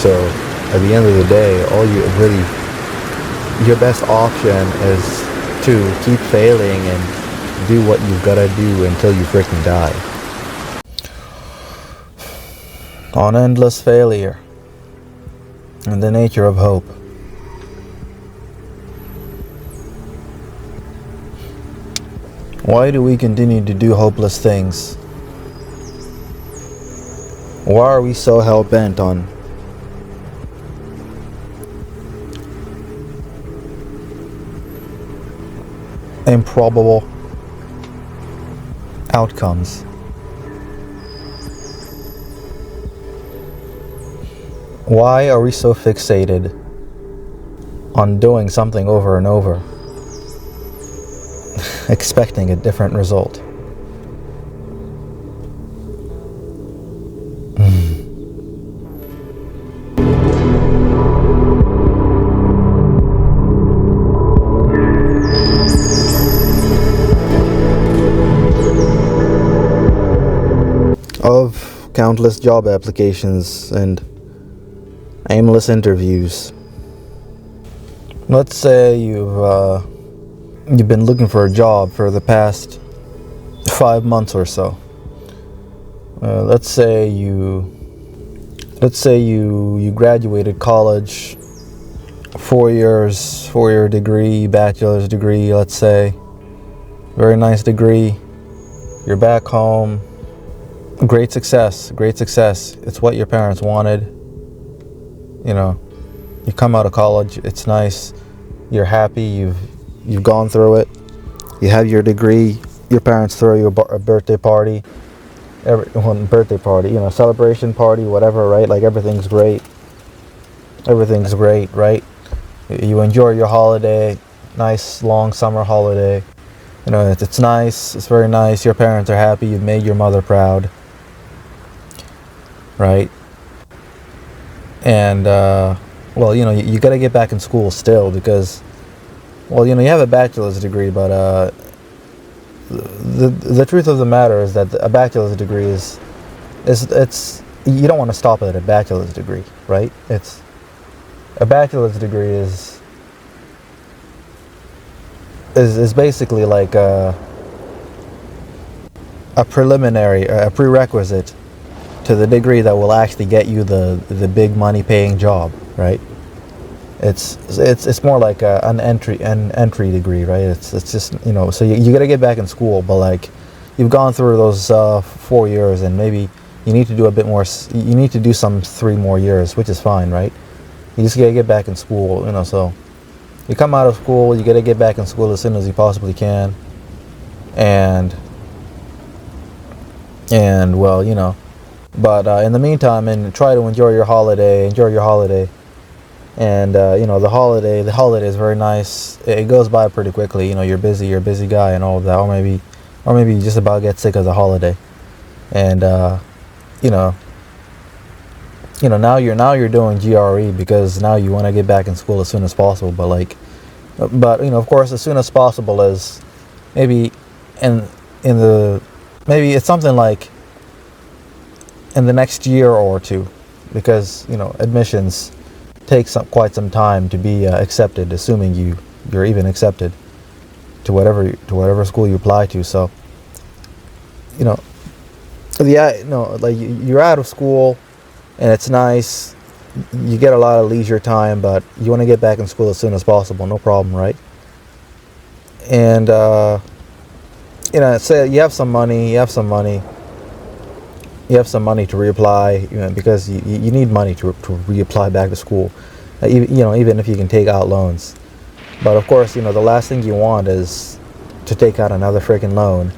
So at the end of the day, all you really, your best option is to keep failing and do what you've got to do until you freaking die. On endless failure and the nature of hope. Why do we continue to do hopeless things? Why are we so hell-bent on improbable outcomes? Why are we so fixated on doing something over and over, expecting a different result? Of countless job applications and aimless interviews. Let's say you've been looking for a job for the past 5 months or so. Let's say you graduated college, 4 years, 4-year degree, bachelor's degree, let's say. Very nice degree. You're back home. Great success. It's what your parents wanted. You know, you come out of college, it's nice. You're happy, you've gone through it. You have your degree. Your parents throw you a birthday party. Celebration party, whatever, right? Like everything's great, right? You enjoy your holiday, nice long summer holiday. You know, it's nice, it's very nice. Your parents are happy, you've made your mother proud, right? And, you gotta get back in school still because, you have a bachelor's degree, but the truth of the matter is that a bachelor's degree is you don't want to stop at a bachelor's degree, right? A bachelor's degree is basically like a prerequisite to the degree that will actually get you the big money paying job, right? It's more like an entry degree, right? It's just, so you got to get back in school, but like you've gone through those 4 years and maybe you need to do a bit more. You need to do some 3 more years, which is fine, right? You just got to get back in school, so you come out of school, you got to get back in school as soon as you possibly can, and but in the meantime, and try to enjoy your holiday, and the holiday is very nice. It goes by pretty quickly. You're a busy guy and all of that, or maybe you just about get sick of the holiday, and now you're doing GRE because now you want to get back in school as soon as possible. But of course, as soon as possible is maybe maybe it's something like in the next year or two, because admissions takes quite some time to be accepted, assuming you're even accepted to whatever school you apply to. So you're out of school and it's nice, you get a lot of leisure time, but you want to get back in school as soon as possible, no problem, right? And say you have some money to reapply, because you need money to reapply back to school, even if you can take out loans. But of course, the last thing you want is to take out another freaking loan,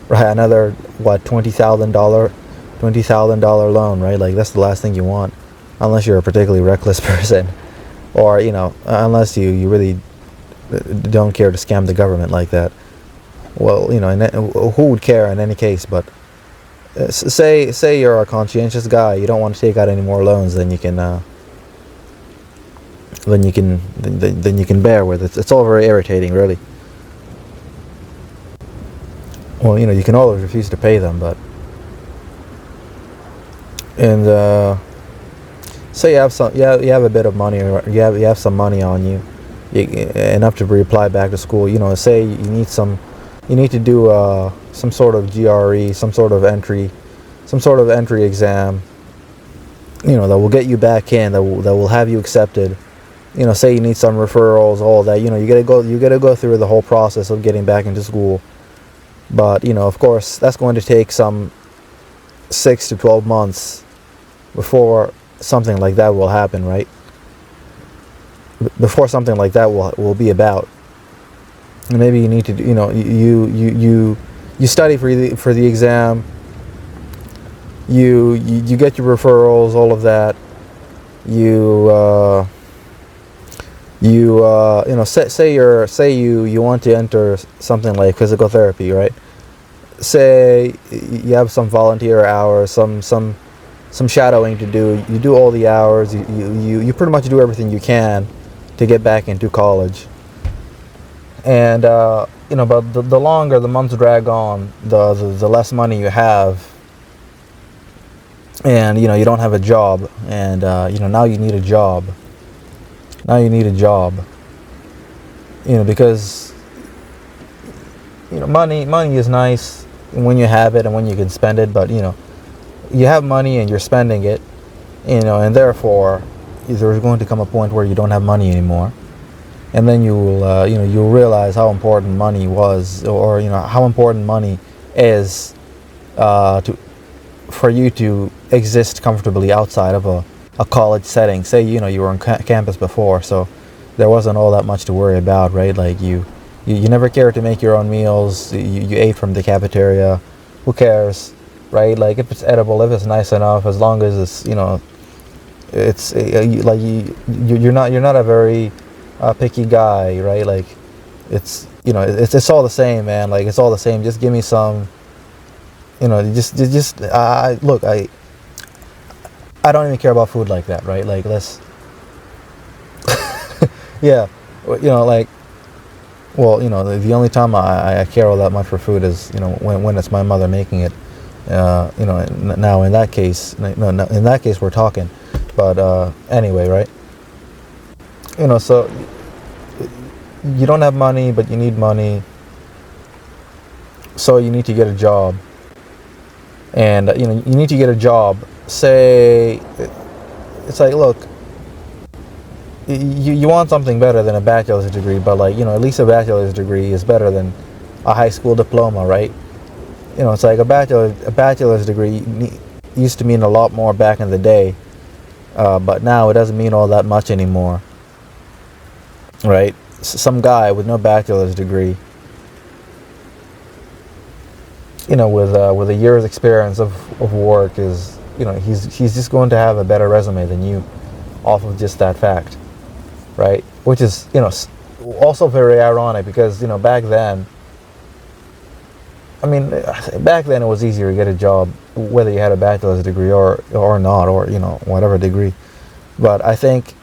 right? Another $20,000 loan, right? Like that's the last thing you want, unless you're a particularly reckless person, or unless you really don't care to scam the government like that. Well, who would care in any case? But say you're a conscientious guy, you don't want to take out any more loans than you can bear with. It's all very irritating, really. Well, you can always refuse to pay them, but say you have a bit of money, or you have some money on you, enough to reapply back to school. Say you need to do some sort of GRE, some sort of entry exam. That will get you back in, that will have you accepted. Say you need some referrals, all that. You gotta go through the whole process of getting back into school. But of course, that's going to take some 6 to 12 months before something like that will happen, right? Before something like that will be about. And maybe you need to, you study for the exam. You get your referrals, all of that. Say you want to enter something like physical therapy, right? Say you have some volunteer hours, some shadowing to do. You do all the hours. You pretty much do everything you can to get back into college. And but the longer the months drag on, the less money you have. And you don't have a job, and now you need a job. Because money is nice when you have it and when you can spend it, but you have money and you're spending it, and therefore there's going to come a point where you don't have money anymore, and then you'll realize how important money was, or how important money is for you to exist comfortably outside of a college setting. Say you were on campus before, so there wasn't all that much to worry about, right? Like you never cared to make your own meals. You ate from the cafeteria. Who cares, right? Like if it's edible, if it's nice enough, as long as it's it's you're not a very picky guy, right? Like it's it's all the same, man. Like it's all the same. Just give me some. I don't even care about food like that, right? Like let's yeah, the only time I care all that much for food is when it's my mother making it. Now in that case, we're talking. But anyway, right? So you don't have money, but you need money, so you need to get a job. And you need to get a job. Say it's like, look, you want something better than a bachelor's degree, but at least a bachelor's degree is better than a high school diploma, right? It's like a bachelor's degree used to mean a lot more back in the day, but now it doesn't mean all that much anymore, right? Some guy with no bachelor's degree, with a year's experience of work is, he's just going to have a better resume than you off of just that fact, right? Which is, also very ironic because, back then, back then it was easier to get a job whether you had a bachelor's degree or not, or, whatever degree. But I think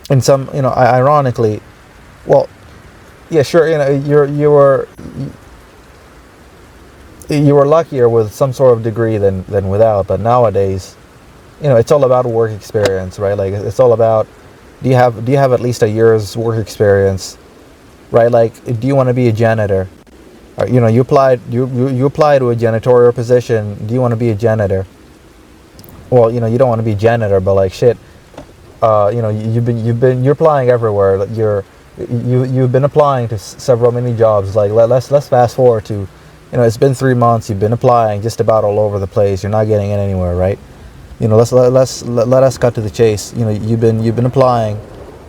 in some, ironically, well, yeah, sure, you were luckier with some sort of degree than without. But nowadays, it's all about work experience, right? Like it's all about, do you have at least a year's work experience, right? Like, do you want to be a janitor? Or, you apply to a janitorial position. Do you want to be a janitor? Well, you don't want to be a janitor, but like shit, you're applying everywhere. You've been applying to several many jobs. Like let's fast forward to, it's been 3 months. You've been applying just about all over the place. You're not getting it anywhere, right? Let us cut to the chase. You've been applying.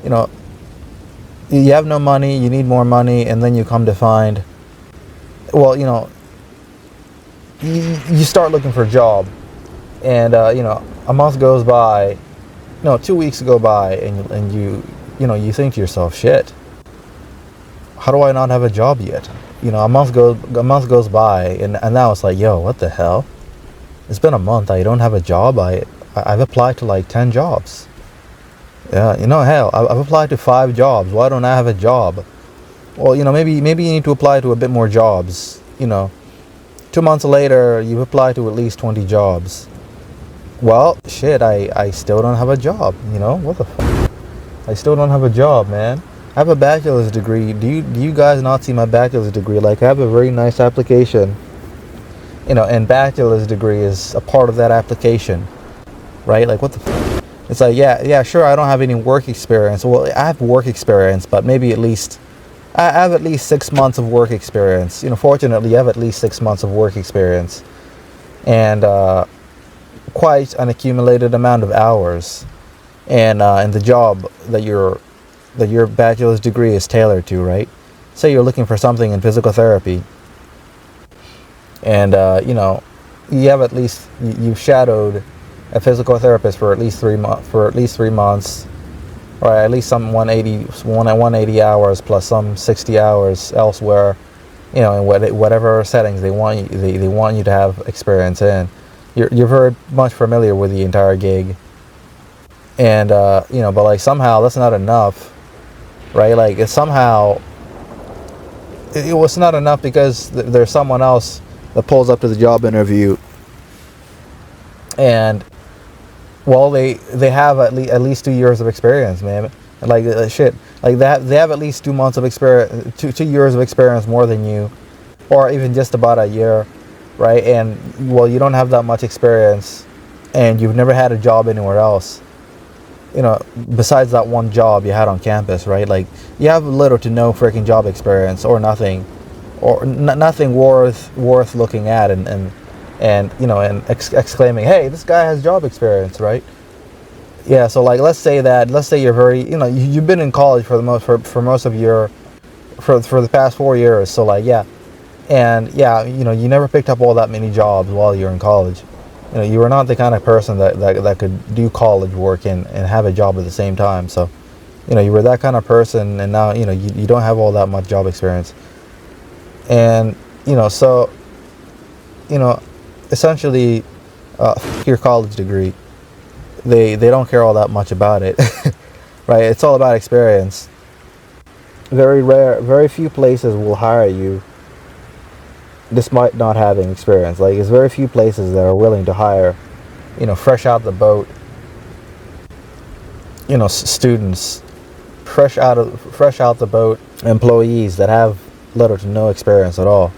You have no money. You need more money, and then you come to find, well, you start looking for a job, and a month goes by. 2 weeks go by, and you think to yourself, shit, how do I not have a job yet? A month goes by, and now it's like, yo, what the hell? It's been a month. I don't have a job. I've applied to like 10 jobs. Yeah, hell, I've applied to 5 jobs. Why don't I have a job? Well, maybe you need to apply to a bit more jobs. 2 months later, you've applied to at least 20 jobs. Well, shit, I still don't have a job. You know what the fuck? I still don't have a job, man. I have a bachelor's degree. Do you guys not see my bachelor's degree? Like, I have a very nice application. You know, and bachelor's degree is a part of that application, right? Like, what the fuck? It's like, yeah, sure, I don't have any work experience. Well, I have work experience, but maybe I have at least 6 months of work experience. You know, fortunately, I have at least 6 months of work experience, and quite an accumulated amount of hours, and the job that your bachelor's degree is tailored to, right? Say you're looking for something in physical therapy, and you know, you have at least you've shadowed a physical therapist for at least 3 months, or at least some 180 hours plus some 60 hours elsewhere, you know, in whatever settings they want you to have experience in. You're very much familiar with the entire gig, and you know, but like somehow that's not enough, right? Like it was not enough because there's someone else that pulls up to the job interview, and well, they have at least 2 years of experience, man. Like shit, like they have at least 2 months of experience, 2 years of experience more than you, or even just about a year, right? And well, you don't have that much experience, and you've never had a job anywhere else, you know, besides that one job you had on campus, right? Like you have little to no freaking job experience, or nothing, or nothing worth looking at, and you know, and exclaiming, hey, this guy has job experience, right? Yeah, so like let's say you're very, you know, you've been in college for most of your for the past 4 years, so like yeah, and yeah, you know, you never picked up all that many jobs while you're in college. You know, you were not the kind of person that could do college work and have a job at the same time. So, you know, you were that kind of person, and now, you know, you don't have all that much job experience. And, you know, so, you know, essentially, your college degree, they don't care all that much about it, right? It's all about experience. Very few places will hire you despite not having experience. Like, there's very few places that are willing to hire, you know, fresh out the boat, you know, students, fresh out the boat employees that have little to no experience at all,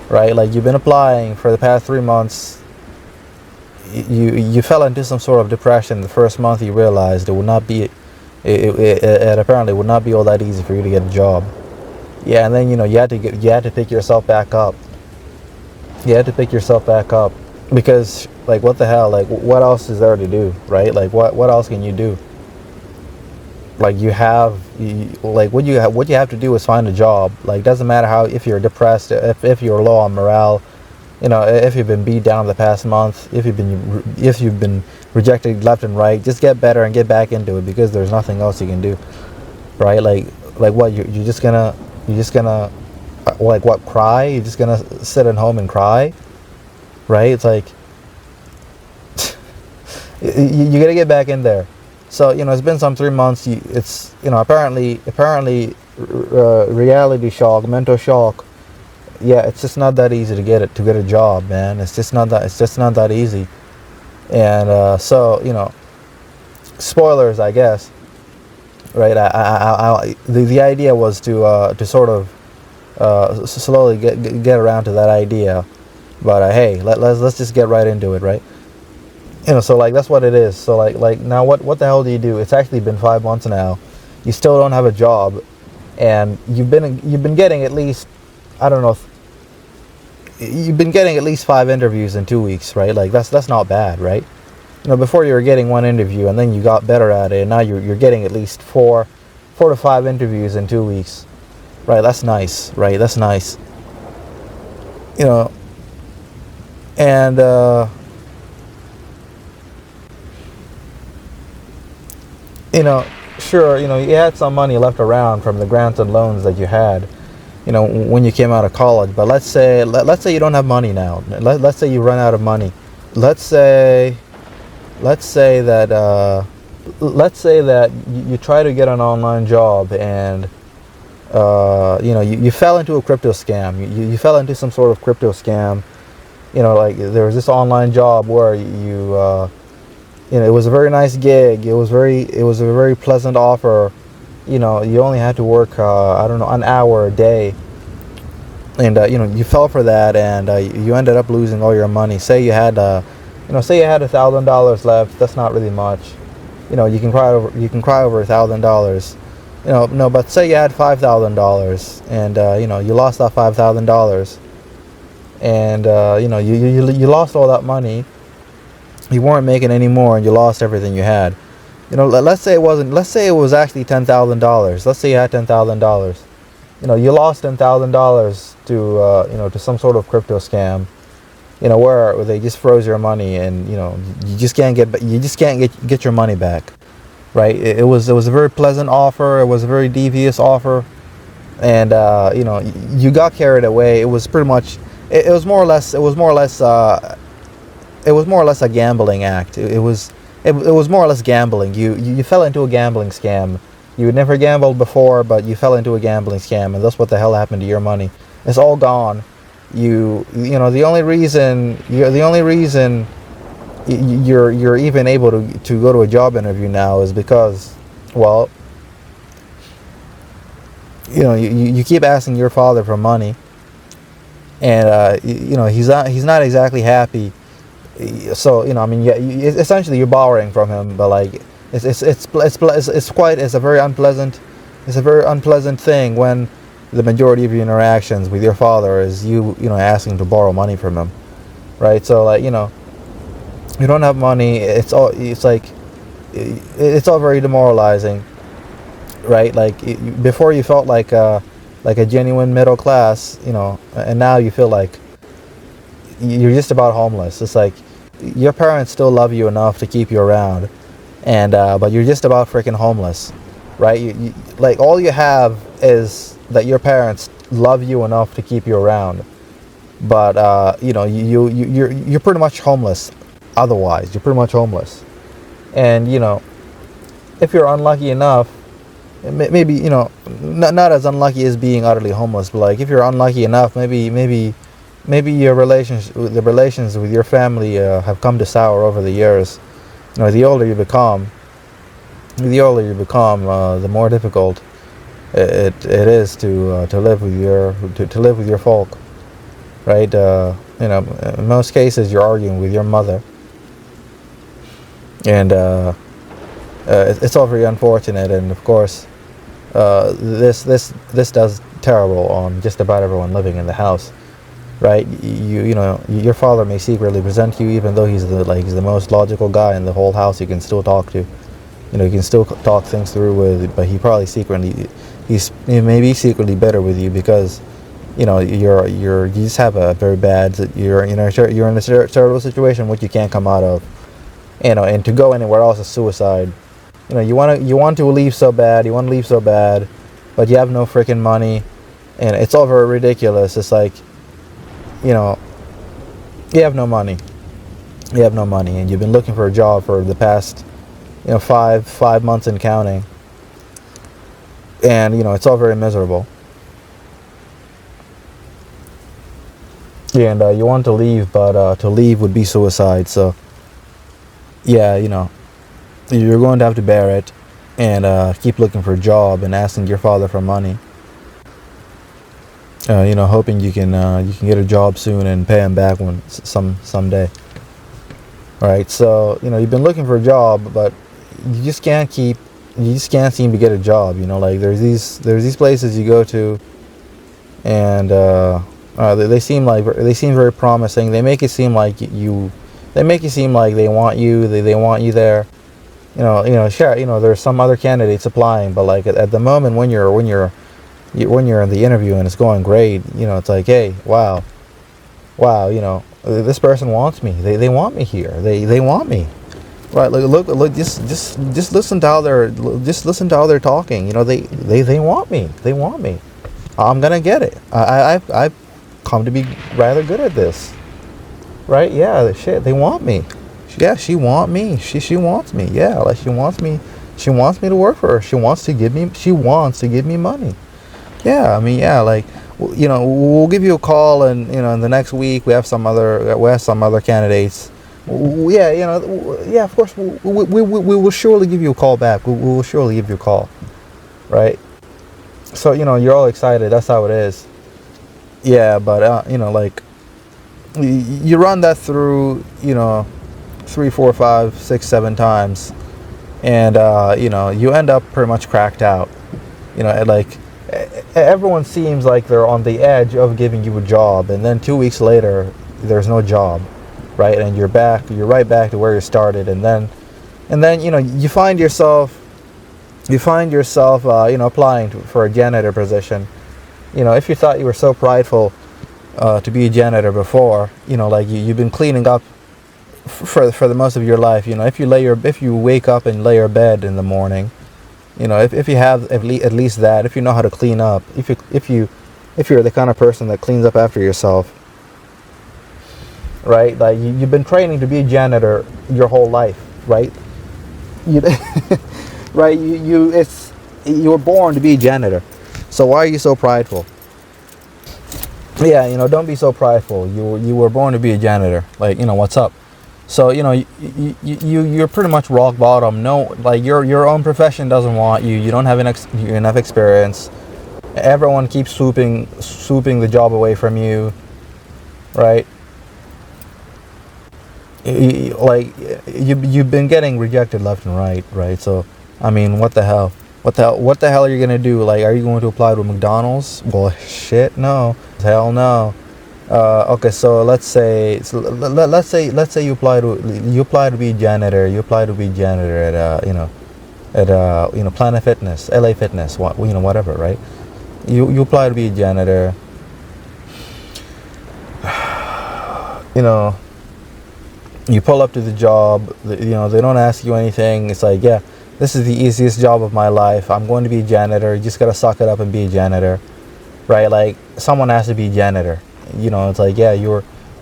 right? Like, you've been applying for the past 3 months. You fell into some sort of depression the first month. You realized it apparently would not be all that easy for you to get a job. Yeah, and then, you know, you had to pick yourself back up. You had to pick yourself back up because, like, what the hell? Like, what else is there to do, right? Like, what else can you do? Like, what you have to do is find a job. Like, doesn't matter if you're depressed, if you're low on morale, you know, if you've been beat down the past month, if you've been rejected left and right, just get better and get back into it, because there's nothing else you can do, right? Like what, you're just gonna like, what, cry? You're just gonna sit at home and cry, right? It's like you gotta get back in there. So, you know, it's been some 3 months. It's, you know, apparently reality shock, mental shock. Yeah, it's just not that easy to get a job, man. It's just not that easy. And so, you know, spoilers, I guess, right? The idea was to sort of slowly get around to that idea, but hey, let's just get right into it, right? You know, so like that's what it is. So like now, what the hell do you do? It's actually been 5 months now. You still don't have a job, and you've been getting at least, I don't know, you've been getting at least 5 interviews in 2 weeks, right? Like that's not bad, right? You know, before you were getting 1 interview, and then you got better at it, and now you're getting at least 4 to 5 interviews in 2 weeks, right? That's nice, right? That's nice. You know, and you know, sure, you know, you had some money left around from the grants and loans that you had, you know, when you came out of college. But let's say you don't have money now. Let's say you run out of money. Let's say that you try to get an online job, and you know, you fell into a crypto scam. You fell into some sort of crypto scam. You know, like there was this online job where it was a very nice gig. It was a very pleasant offer. You only had to work, I don't know, an hour a day, and you fell for that, and you ended up losing all your money. Say you had $1,000 left. That's not really much. You can cry over $1,000. No, but say you had $5,000, and you lost that $5,000, and you lost all that money. You weren't making any more, and you lost everything you had. Let's say it wasn't. Let's say it was actually $10,000. Let's say you had $10,000. You lost $10,000 to some sort of crypto scam. Where they just froze your money, and you just can't get your money back. Right? It was a very pleasant offer. It was a very devious offer, and you got carried away. It was pretty much. It was more or less. It was more or less a gambling act. It was more or less gambling. You fell into a gambling scam. You had never gambled before, but you fell into a gambling scam, and that's what the hell happened to your money. It's all gone. The only reason you're even able to go to a job interview now is because, well, you keep asking your father for money, and he's not exactly happy. So essentially you're borrowing from him, but like it's a very unpleasant thing when the majority of your interactions with your father is you asking to borrow money from him, right? So like you don't have money. It's all very demoralizing, right? Like before you felt like a genuine middle class, and now you feel like you're just about homeless. It's like your parents still love you enough to keep you around, and but you're just about freaking homeless, right? You like all you have is that your parents love you enough to keep you around, but you're pretty much homeless. Otherwise, you're pretty much homeless, and if you're unlucky enough, maybe not as unlucky as being utterly homeless, but like if you're unlucky enough, maybe the relations with your family have come to sour over the years. The older you become, the more difficult it is to live with your folk, right? In most cases, you're arguing with your mother, and it's all very unfortunate. And of course, this does terrible on just about everyone living in the house. Right, your father may secretly resent you, even though he's the most logical guy in the whole house. You can still talk to, you can still talk things through with. But he may be secretly bitter with you because, you just have a very bad. You're in a terrible situation which you can't come out of, and to go anywhere else is suicide. You want to leave so bad. You want to leave so bad, but you have no freaking money, and it's all very ridiculous. It's like. You have no money. And you've been looking for a job for the past, 5 months and counting. And it's all very miserable. And you want to leave, but to leave would be suicide. So, yeah, you're going to have to bear it, and keep looking for a job and asking your father for money. Hoping you can get a job soon and pay him back someday. All right, so you've been looking for a job, but you just can't seem to get a job. Like there's these places you go to, and they seem very promising. They make it seem like they want you. They want you there. Sure. There's some other candidates applying, but like at the moment when you're in the interview and it's going great, it's like, hey, wow, this person wants me. They want me here. They want me, right? Look. Just listen to how they're talking. They want me. They want me. I'm gonna get it. I've come to be rather good at this, right? Yeah, shit. They want me. Yeah, she wants me. She wants me. Yeah, like she wants me. She wants me to work for her. She wants to give me money. Yeah, we'll give you a call, and in the next week we have some other candidates Yeah, yeah, of course, we will surely give you a call back. We will surely give you a call, right? So, you're all excited. That's how it is. Yeah, but, like, you run that through, three, four, five, six, seven times, and, you end up pretty much cracked out. Like, everyone seems like they're on the edge of giving you a job, and then 2 weeks later, there's no job, right? And you're right back to where you started, and then you find yourself applying for a janitor position. If you thought you were so prideful to be a janitor before, like you've been cleaning up for the most of your life. If you wake up and lay your bed in the morning, if you have at least that, if you know how to clean up, if you're the kind of person that cleans up after yourself, right? Like you've been training to be a janitor your whole life, right? You, right? You were born to be a janitor. So why are you so prideful? Yeah, don't be so prideful. You were born to be a janitor. Like, what's up? So, you're pretty much rock bottom. No, like your own profession doesn't want you. You don't have enough experience. Everyone keeps swooping the job away from you, right? Like you've been getting rejected left and right, right? So, I mean, what the hell? What the hell are you gonna do? Like, are you going to apply to McDonald's? Well, shit, no. Hell no. Okay, so let's say you apply to be a janitor. You apply to be a janitor at Planet Fitness, LA Fitness, whatever, right? You apply to be a janitor. You know, you pull up to the job. They don't ask you anything. It's like, yeah, this is the easiest job of my life. I'm going to be a janitor. You just gotta suck it up and be a janitor, right? Like, someone has to be a janitor. It's like, yeah,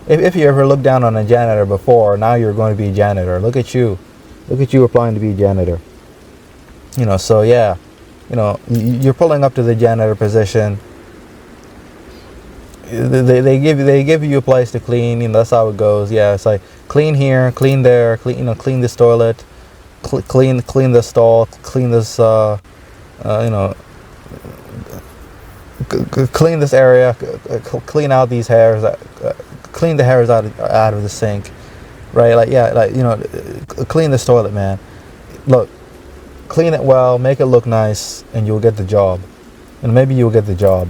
if you ever looked down on a janitor before, now you're going to be a janitor. Look at you applying to be a janitor. So yeah, you're pulling up to the janitor position. They give you a place to clean. That's how it goes. Yeah, it's like, clean here, clean there, clean this toilet, clean this stall, clean this clean this area, clean out these hairs, clean the hairs out of the sink, right? Like, yeah, like, clean this toilet, man. Look, clean it well, make it look nice, and you'll get the job. And maybe you'll get the job.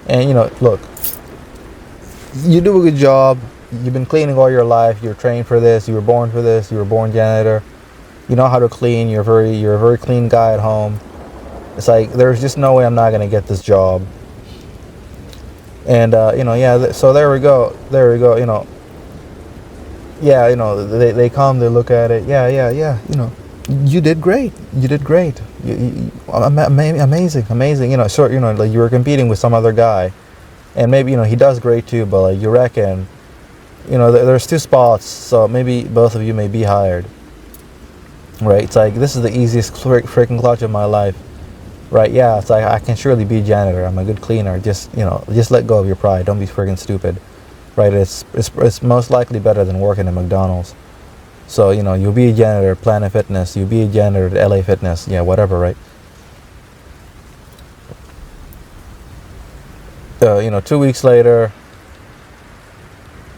And look, you do a good job. You've been cleaning all your life. You're trained for this. You were born for this. You were born janitor. You know how to clean. You're a very clean guy at home. It's like, there's just no way I'm not gonna get this job. And yeah. So there we go. Yeah. They come. They look at it. Yeah. You did great. Amazing. Like, you were competing with some other guy, and maybe he does great too. But like, you reckon, there's two spots, so maybe both of you may be hired. Right? It's like, this is the easiest freaking clutch of my life. Right? Yeah. It's like, I can surely be a janitor. I'm a good cleaner. Just let go of your pride. Don't be freaking stupid. Right? It's most likely better than working at McDonald's. So, you'll be a janitor at Planet Fitness. You'll be a janitor at LA Fitness. Yeah, whatever, right? 2 weeks later.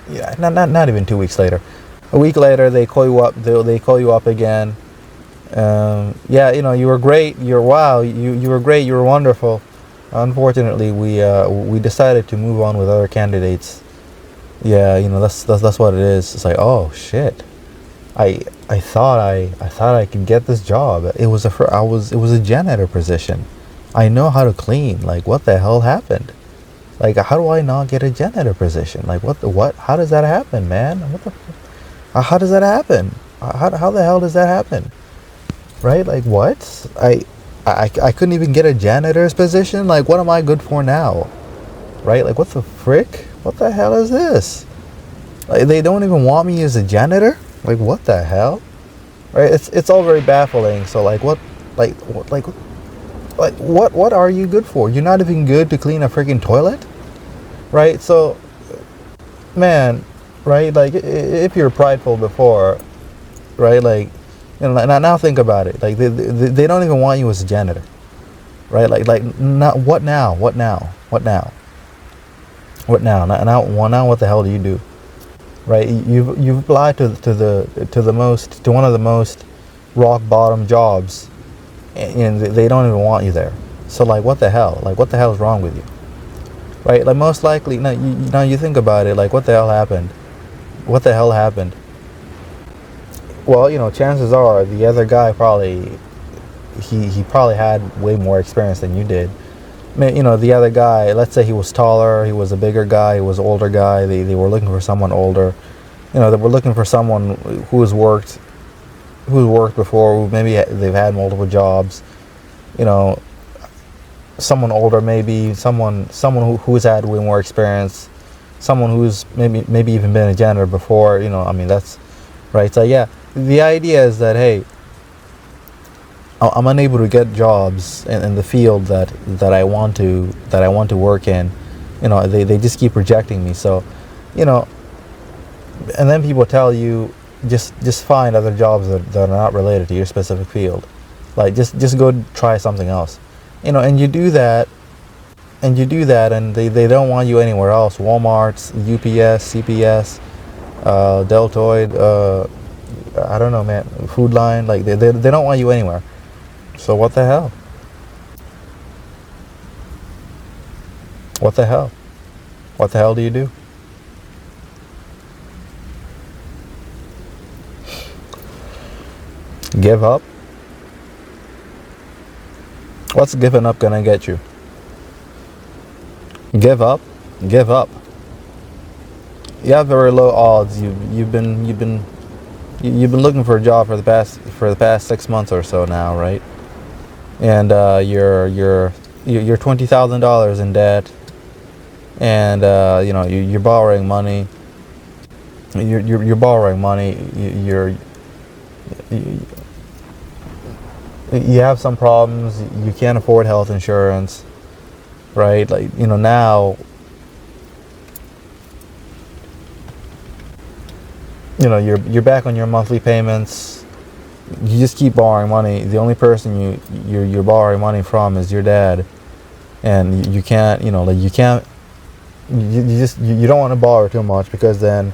Yeah, not even 2 weeks later. A week later, they call you up. They call you up again. Yeah, you were great. You were great. You were wonderful. Unfortunately, we decided to move on with other candidates. Yeah, that's what it is. It's like, oh shit. I thought I could get this job. It was a janitor position. I know how to clean. Like, what the hell happened? Like, how do I not get a janitor position? Like, what? How does that happen, man? How does that happen? How the hell does that happen? Right? Like, what? I couldn't even get a janitor's position. Like, what am I good for now? Right? Like, what the frick? What the hell is this? Like, they don't even want me as a janitor? Like, what the hell? Right? It's all very baffling. So, like, what are you good for? You're not even good to clean a freaking toilet? Right? So, man, right? Like if you're prideful before, right? Like, now think about it. Like they don't even want you as a janitor, right? Like not what now? What now? What now? What now? Now what the hell do you do? Right? You've applied to one of the most rock bottom jobs, and they don't even want you there. So like, what the hell? Like, what the hell is wrong with you? Right? Like, most likely, now you think about it. Like, what the hell happened? What the hell happened? Well, chances are the other guy probably he probably had way more experience than you did. The other guy, let's say he was taller, he was a bigger guy, he was an older guy. They were looking for someone older. They were looking for someone who's worked before, who maybe they've had multiple jobs. Someone older, maybe someone who's had way more experience, someone who's maybe even been a janitor before. That's right. So yeah, the idea is that, hey, I'm unable to get jobs in the field that I want to work in. They just keep rejecting me. So, and then people tell you, just find other jobs that are not related to your specific field. Like, just go try something else. And you do that, and they don't want you anywhere else. Walmart's, UPS, CPS, Deltoid, I don't know, man, Food Line. Like, they don't want you anywhere. So what the hell? What the hell? What the hell do you do? Give up? What's giving up gonna get you? Give up? Give up. You have very low odds. You've been looking for a job for the past 6 months or so now, right? And you're $20,000 in debt, and you're borrowing money. You're borrowing money. You have some problems. You can't afford health insurance, right? Like, now, you're back on your monthly payments. You just keep borrowing money. The only person you're borrowing money from is your dad, and you can't, you don't want to borrow too much, because then,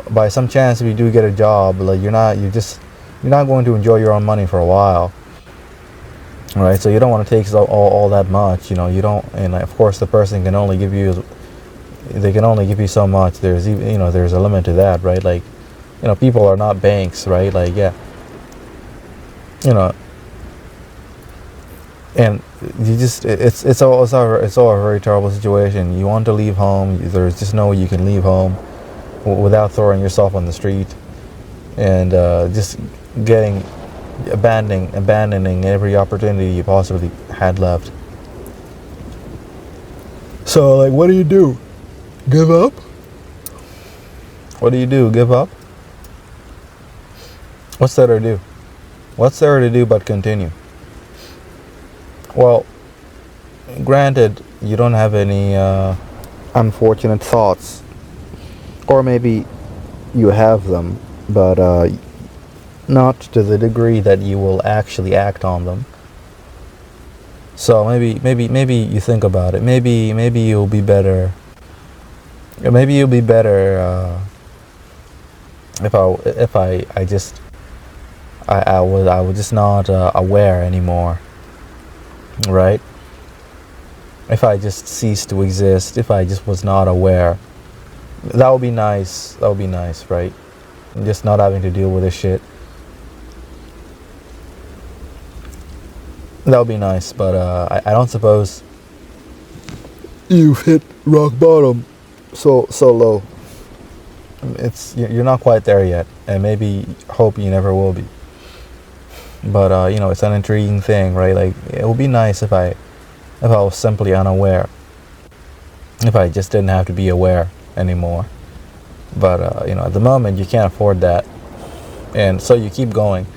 by some chance, if you do get a job, like, you're not going to enjoy your own money for a while, right? So you don't want to take all that much. You don't, and of course the person can only give you so much. There's even, there's a limit to that, right? Like, people are not banks, right? Like, yeah. And it's all a very terrible situation. You want to leave home. There's just no way you can leave home without throwing yourself on the street, and just abandoning every opportunity you possibly had left. So, like, what do you do? Give up? What do you do? Give up? What's there to do? What's there to do but continue? Well, granted, you don't have any unfortunate thoughts, or maybe you have them, but not to the degree that you will actually act on them. So maybe you think about it. Maybe you'll be better. Maybe you'll be better if I was just not aware anymore, right? If I just ceased to exist, if I just was not aware, that would be nice. That would be nice, right? Just not having to deal with this shit. That would be nice, but I don't suppose you've hit rock bottom so low. You're not quite there yet, and maybe hope you never will be. But it's an intriguing thing, right? Like, it would be nice if I was simply unaware, if I just didn't have to be aware anymore. But at the moment, you can't afford that, and so you keep going.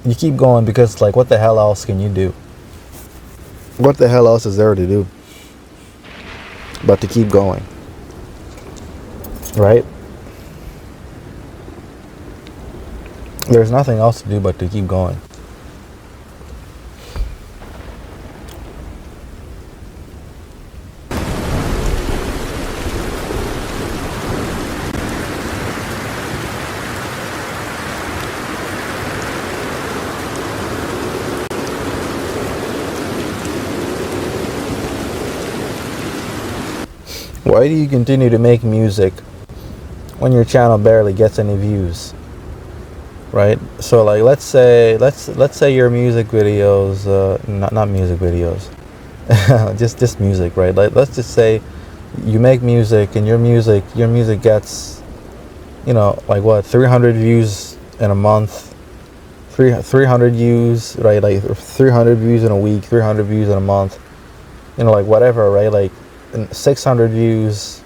You keep going because, like, what the hell else can you do? What the hell else is there to do but to keep going? right? There's nothing else to do but to keep going. Why do you continue to make music when your channel barely gets any views? Right? So like let's say your music videos, not music videos, just music, right? Like let's just say you make music and your music gets, like what, 300 views in a month, 300 views, right? Like 300 views in a week, 300 views in a month, like whatever, right? Like 600 views,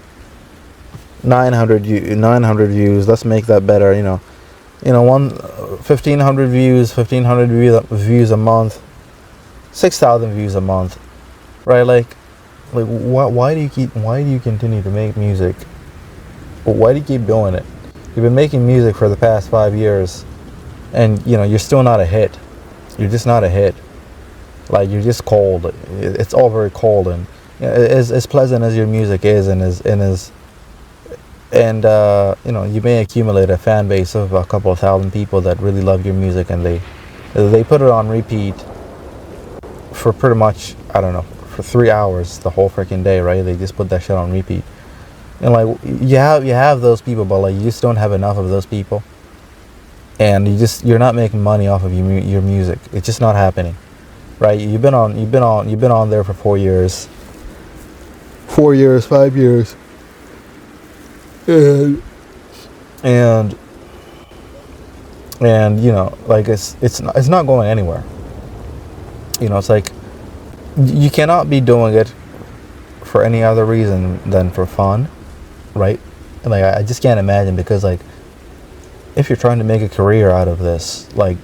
900 views. Let's make that better. 1,500 views a month, 6,000 views a month, right? Like why do you continue to make music? Why do you keep doing it? You've been making music for the past 5 years, and you're still not a hit. You're just not a hit. Like you're just cold. It's all very cold, and as pleasant as your music is, you may accumulate a fan base of a couple of thousand people that really love your music, and they put it on repeat for pretty much, I don't know, for 3 hours the whole freaking day, right? They just put that shit on repeat, and like you have those people, but like you just don't have enough of those people, and you're not making money off of your music. It's just not happening, right? You've been on there for 4 years, 5 years. And like it's not going anywhere. It's like you cannot be doing it for any other reason than for fun, right? And like I just can't imagine, because like if you're trying to make a career out of this, like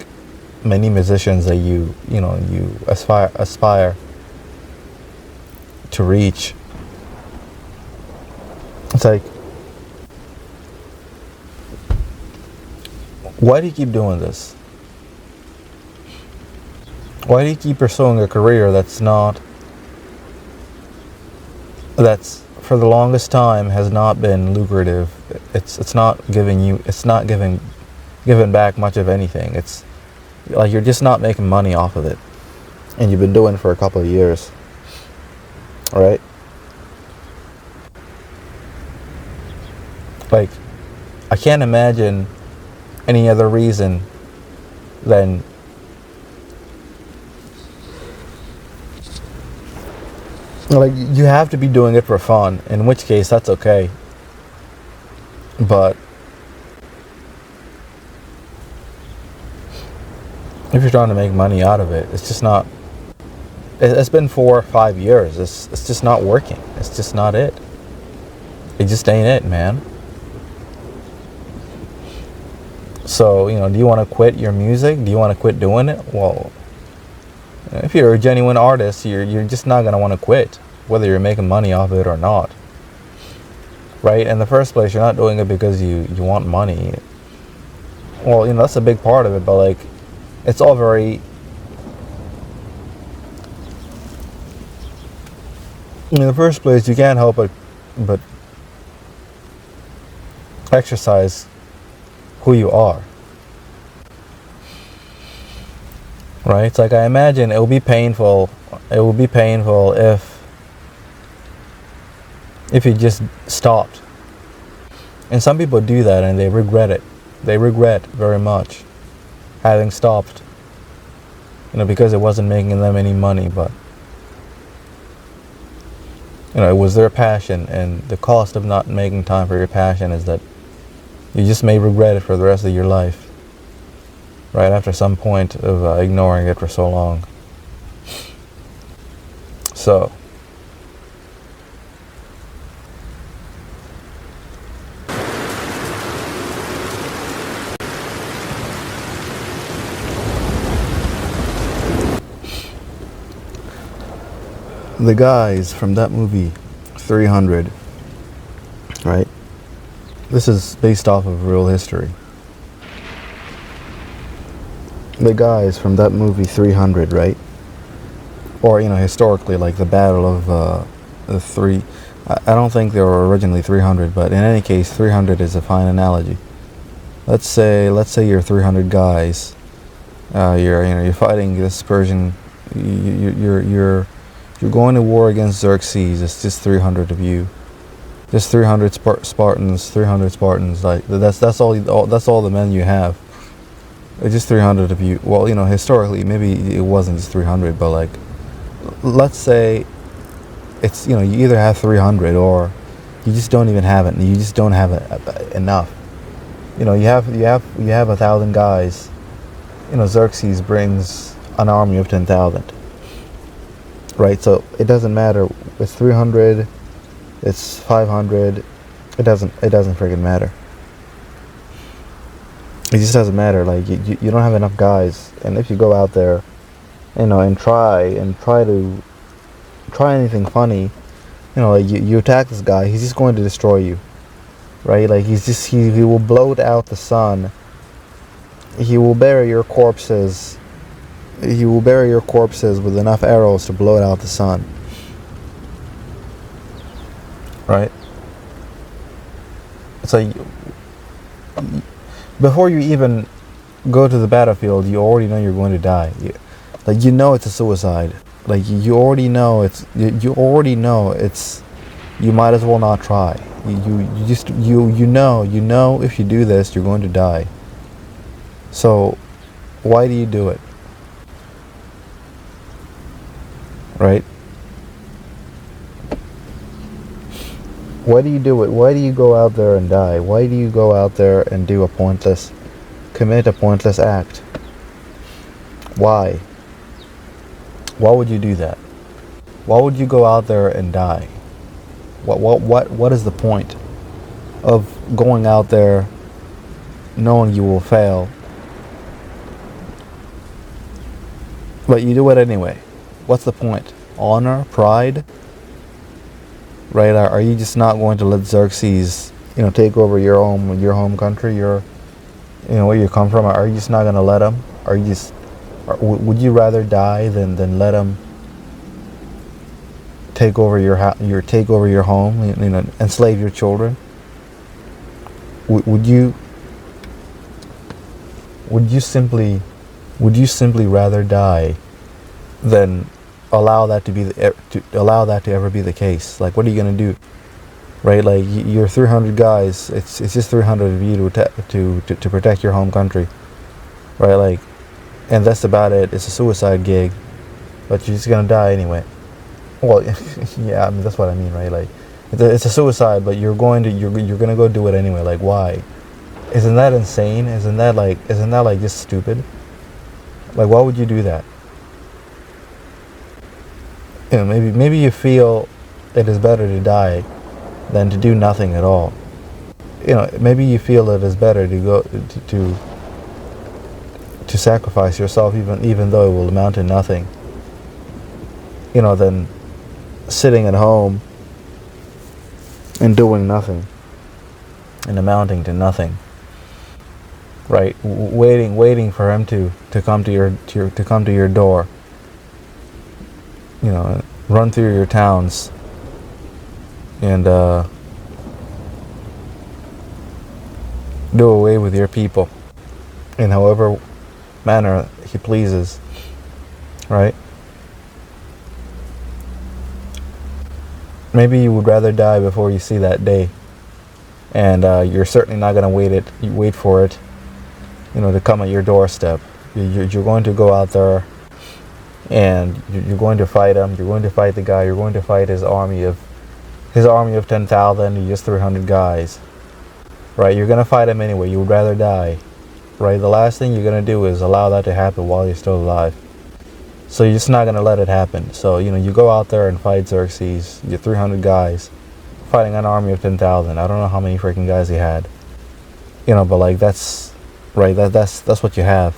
many musicians that you aspire to reach, it's like, why do you keep doing this? Why do you keep pursuing a career that's for the longest time has not been lucrative? It's not giving back much of anything. It's like you're just not making money off of it, and you've been doing it for a couple of years, right? Like I can't imagine any other reason than like you have to be doing it for fun, in which case that's okay, but if you're trying to make money out of it, it's just not. It's been 4 or 5 years. It's just not working. It's just not it. It just ain't it, man. So, do you want to quit your music? Do you want to quit doing it? Well, if you're a genuine artist, you're just not going to want to quit, whether you're making money off of it or not. Right? In the first place, you're not doing it because you want money. Well, that's a big part of it, but like, it's all very... In the first place, you can't help but exercise who you are, right? It's like, I imagine it will be painful if you just stopped. And some people do that and they regret it. They regret very much having stopped, because it wasn't making them any money, but it was their passion, and the cost of not making time for your passion is that you just may regret it for the rest of your life, right after some point of ignoring it for so long. So, the guys from that movie 300, right? This is based off of real history. The guys from that movie 300, right? Or, historically, like the battle of the three. I don't think they were originally 300, but in any case, 300 is a fine analogy. Let's say you're 300 guys. You're fighting this Persian. You're going to war against Xerxes. It's just 300 of you. Just 300 Spartans. 300 Spartans. Like that's all the men you have. It's just 300 of you. Well, historically, maybe it wasn't just 300, but like, let's say it's you either have 300 or you just don't even have it. You just don't have enough. You have 1,000 guys. Xerxes brings an army of 10,000. Right, so it doesn't matter. It's 300. It's 500. It doesn't freaking matter. It just doesn't matter. Like you don't have enough guys, and if you go out there, and try anything funny, like you attack this guy, he's just going to destroy you, right? Like he will bloat out the sun. He will bury your corpses. He will bury your corpses with enough arrows to blow out the sun. Right? So before you even go to the battlefield, you already know you're going to die. It's a suicide. Like you already know it's. You already know it's. You might as well not try. You know if you do this, you're going to die. So, why do you do it? Right? Why do you do it? Why do you go out there and die? Why do you go out there and commit a pointless act? Why? Why would you do that? Why would you go out there and die? What is the point of going out there knowing you will fail, but you do it anyway? What's the point? Honor? Pride? Right? Are you just not going to let Xerxes, take over your home country, where you come from? Are you just not going to let him? Would you rather die than let him take over your home, enslave your children? Would you simply rather die than allow that to ever be the case? Like, what are you going to do? Right? Like, you're 300 guys. It's just 300 of you to protect your home country. Right? Like, and that's about it. It's a suicide gig, but you're just going to die anyway. Well, yeah, I mean, that's what I mean, right? Like, it's a suicide, but you're going to go do it anyway. Like, why? Isn't that insane? Isn't that like just stupid? Like, why would you do that? Maybe you feel it is better to die than to do nothing at all. Maybe you feel it is better to go to sacrifice yourself, even though it will amount to nothing. Than sitting at home and doing nothing and amounting to nothing. Right? Waiting for him to come to your door. Run through your towns and do away with your people in however manner he pleases. Right? Maybe you would rather die before you see that day, and you're certainly not going to wait for it, to come at your doorstep. You're going to go out there, and you're going to fight him. You're going to fight the guy. You're going to fight his army of 10,000. You're just 300 guys, right? You're going to fight him anyway. You would rather die, right? The last thing you're going to do is allow that to happen while you're still alive. So you're just not going to let it happen. So, you go out there and fight Xerxes. You're 300 guys fighting an army of 10,000. I don't know how many freaking guys he had. But like, that's right. That's what you have.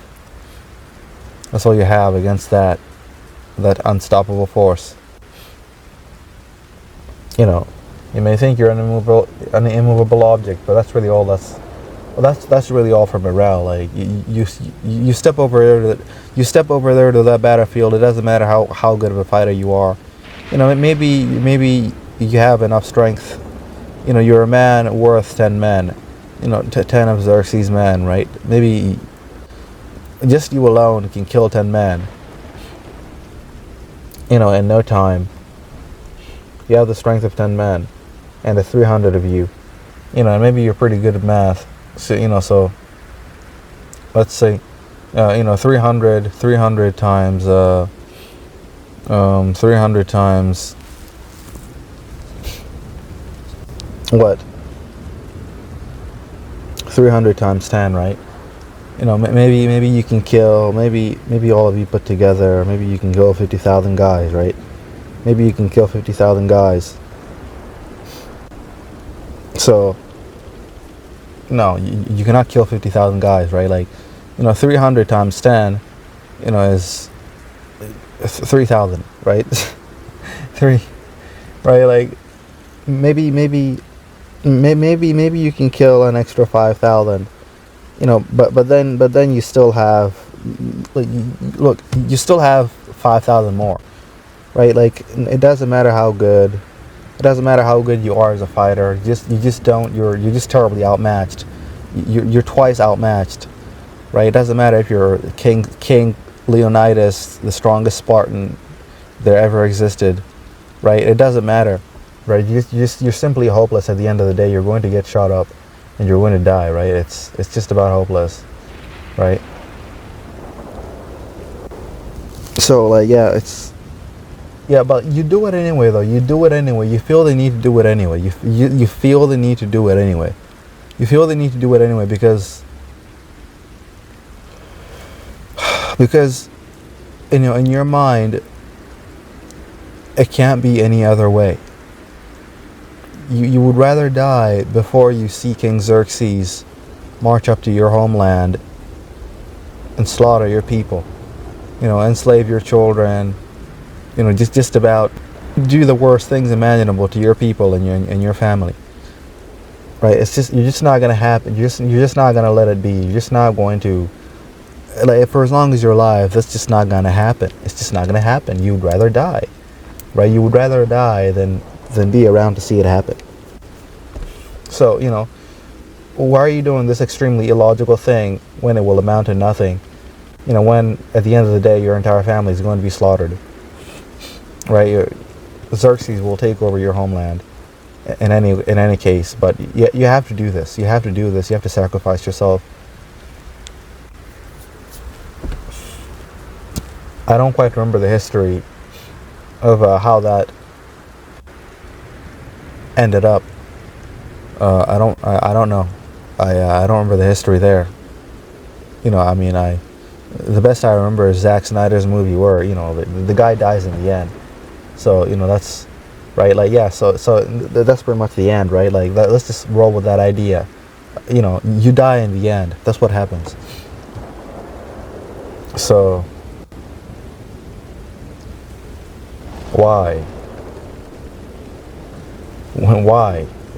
That's all you have against that unstoppable force. You may think you're an immovable object, but that's really all. That's really all for morale. Like you step over there, to that battlefield. It doesn't matter how good of a fighter you are. You know, maybe you have enough strength. You know, you're a man worth 10 men. You know, 10 of Xerxes' men, right? Maybe just you alone can kill 10 men. You know, in no time. You have the strength of 10 men, and the 300 of you. You know, and maybe you're pretty good at math. So, you know, so let's say, 300 times, 300 times, what? 300 times 10, right? You know, maybe you can kill, maybe all of you put together, maybe you can kill 50,000 guys, right? Maybe you can kill 50,000 guys. So, no, you cannot kill 50,000 guys, right? Like, 300 times 10, is 3,000, right? Three, right? Like, maybe you can kill an extra 5,000, but then you still have, look, you still have 5,000 more, right? Like, it doesn't matter how good. It doesn't matter how good you are as a fighter. You're just terribly outmatched. You're twice outmatched, right? It doesn't matter if you're King Leonidas, the strongest Spartan there ever existed, right? It doesn't matter, right? You're simply hopeless at the end of the day. You're going to get shot up, and you're going to die, right? It's just about hopeless, right? So, like, yeah, but you do it anyway, though. You do it anyway. You feel the need to do it anyway. You feel the need to do it anyway. You feel the need to do it anyway because in your mind, it can't be any other way. You would rather die before you see King Xerxes march up to your homeland and slaughter your people. Enslave your children. Just about do the worst things imaginable to your people and your family, right? You're just not gonna happen. You're just not gonna let it be. You're just not going to, like, for as long as you're alive. That's just not gonna happen. It's just not gonna happen. You'd rather die, right? You would rather die than be around to see it happen. So, why are you doing this extremely illogical thing when it will amount to nothing? When at the end of the day your entire family is going to be slaughtered. Right, Xerxes will take over your homeland in any case, but you have to do this. You have to do this. You have to sacrifice yourself. I don't quite remember the history of how that ended up. I don't know. I don't remember the history there. The best I remember is Zack Snyder's movie where the guy dies in the end. So, that's right. Like, yeah, so that's pretty much the end, right? Like, let's just roll with that idea. You die in the end. That's what happens. So, why?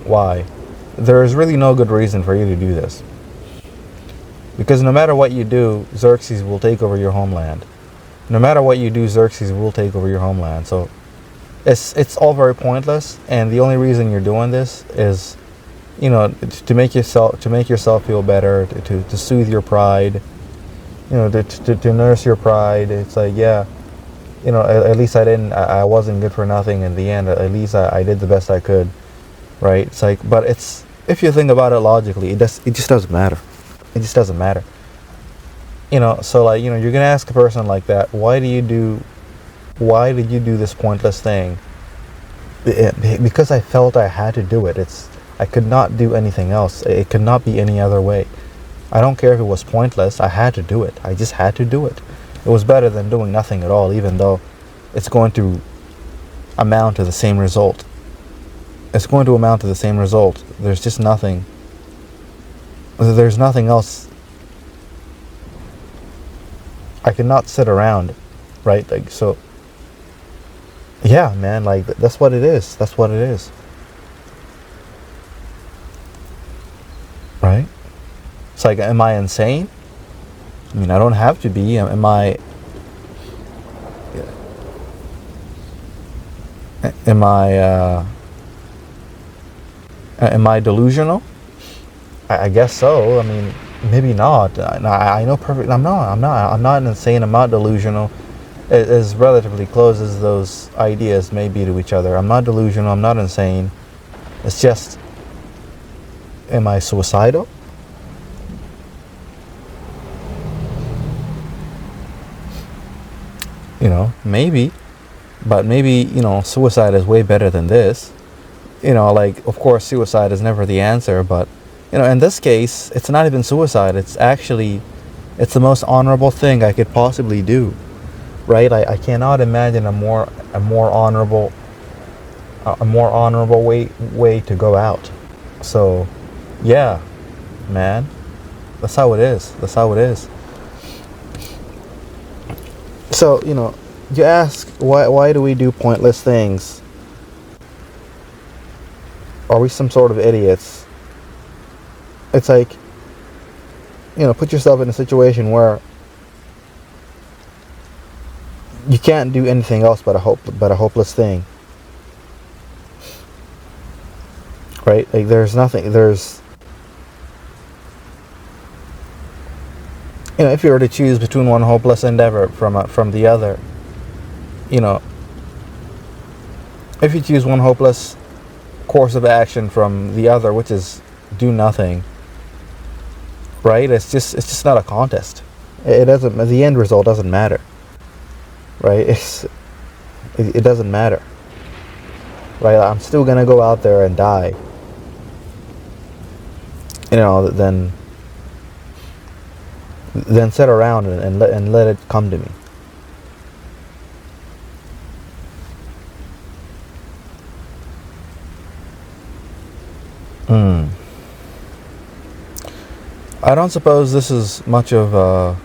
Why? There is really no good reason for you to do this. Because no matter what you do, Xerxes will take over your homeland. No matter what you do, Xerxes will take over your homeland. So, it's all very pointless, and the only reason you're doing this is, to make yourself feel better, to soothe your pride, to nurse your pride. It's like, yeah, at least I wasn't good for nothing in the end. At least I did the best I could, right? It's like, but if you think about it logically, it just doesn't matter. It just doesn't matter. So, like, you're gonna ask a person like that, why did you do this pointless thing? Because I felt I had to do it. I could not do anything else. It could not be any other way. I don't care if it was pointless. I had to do it. I just had to do it. It was better than doing nothing at all, even though it's going to amount to the same result. It's going to amount to the same result. There's just nothing. There's nothing else. I cannot sit around, right? Like, so, yeah, man, like, that's what it is. That's what it is. It's like, am I insane? I mean, I don't have to be. Am I am I delusional? I guess so. I mean, maybe not. I know perfectly. I'm not insane. I'm not delusional. As relatively close as those ideas may be to each other. I'm not delusional. I'm not insane. It's just, am I suicidal? You know, maybe. But maybe, you know, suicide is way better than this. You know, like, of course, suicide is never the answer, but, you know, in this case, it's not even suicide. It's actually, it's the most honorable thing I could possibly do, right? I cannot imagine a more honorable way to go out. So, yeah, man, that's how it is. That's how it is. So, you know, you ask, why do we do pointless things? Are we some sort of idiots? It's like, you know, put yourself in a situation where you can't do anything else but a hopeless thing. Right? Like, there's nothing, you know, if you were to choose between one hopeless endeavor from the other, you know, if you choose one hopeless course of action from the other, which is do nothing, right? It's just not a contest. It doesn't. The end result doesn't matter, right? It doesn't matter, right? I'm still gonna go out there and die, you know. Then sit around and let it come to me. I don't suppose this is much of a.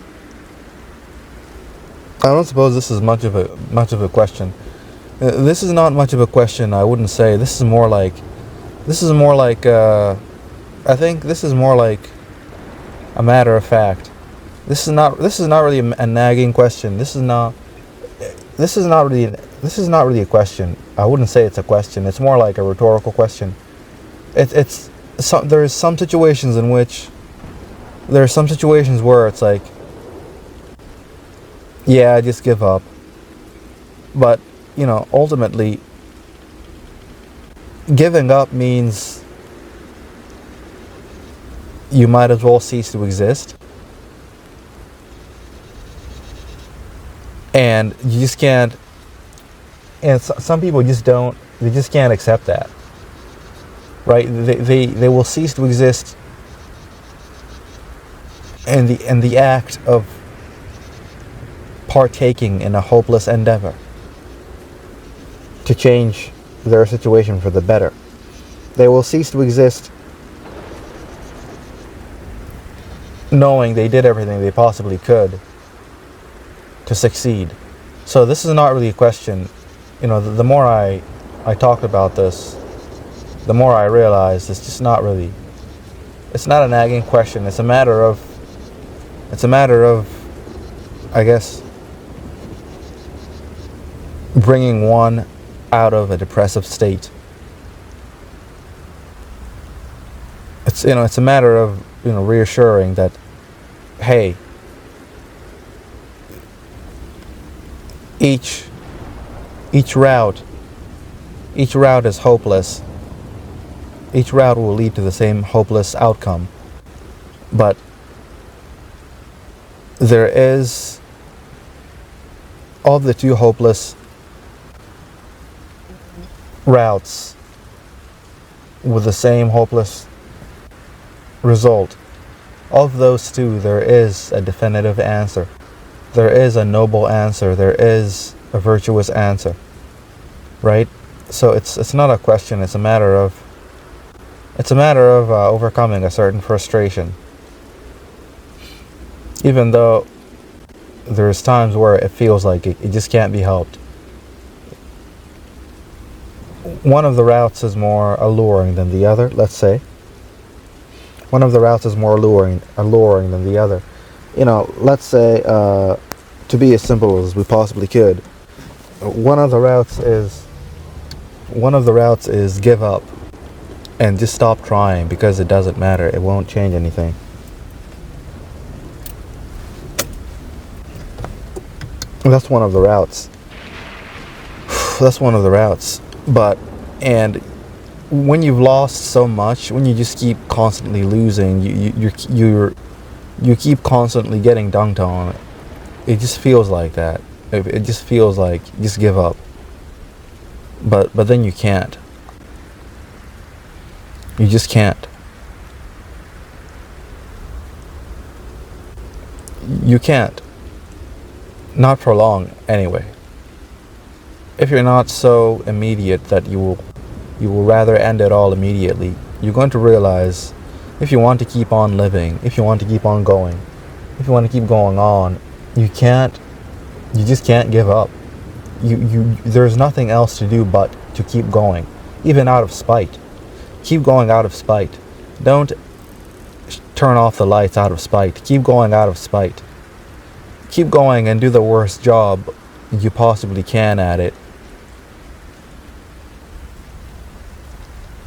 I don't suppose this is much of a question. This is not much of a question. I wouldn't say. This is more like. I think this is more like a matter of fact. This is not really a nagging question. This is not really a question. I wouldn't say it's a question. It's more like a rhetorical question. There's some situations in which there are some situations where it's like, yeah, just give up. But, you know, ultimately, giving up means you might as well cease to exist. And you just can't, and some people just don't, they just can't accept that. Right? They will cease to exist in the act of partaking in a hopeless endeavor to change their situation for the better. They will cease to exist knowing they did everything they possibly could to succeed. So this is not really a question. You know, the more I talked about this, the more I realized it's just not really, it's not a nagging question. It's a matter of, I guess, bringing one out of a depressive state. It's, you know, it's a matter of, you know, reassuring that, hey, each route is hopeless. Each route will lead to the same hopeless outcome. But there is, of the two hopeless routes with the same hopeless result, of those two, there is a definitive answer. There is a noble answer. There is a virtuous answer. Right? So it's not a question. It's a matter of overcoming a certain frustration. Even though there's times where it feels like it just can't be helped. One of the routes is more alluring than the other, let's say. One of the routes is more alluring than the other. Let's say, to be as simple as we possibly could, one of the routes is give up and just stop trying because it doesn't matter. It won't change anything. That's one of the routes. That's one of the routes. And when you've lost so much, when you just keep constantly losing, you keep constantly getting dunked on. It just feels like that. It just feels like just give up. But then you can't. You just can't. You can't. Not for long, anyway. If you're not so immediate that you will rather end it all immediately, you're going to realize, if you want to keep on living, if you want to keep on going, if you want to keep going on, you just can't give up. There's nothing else to do but to keep going, even out of spite. Keep going out of spite. Don't turn off the lights out of spite. Keep going out of spite. Keep going and do the worst job you possibly can at it.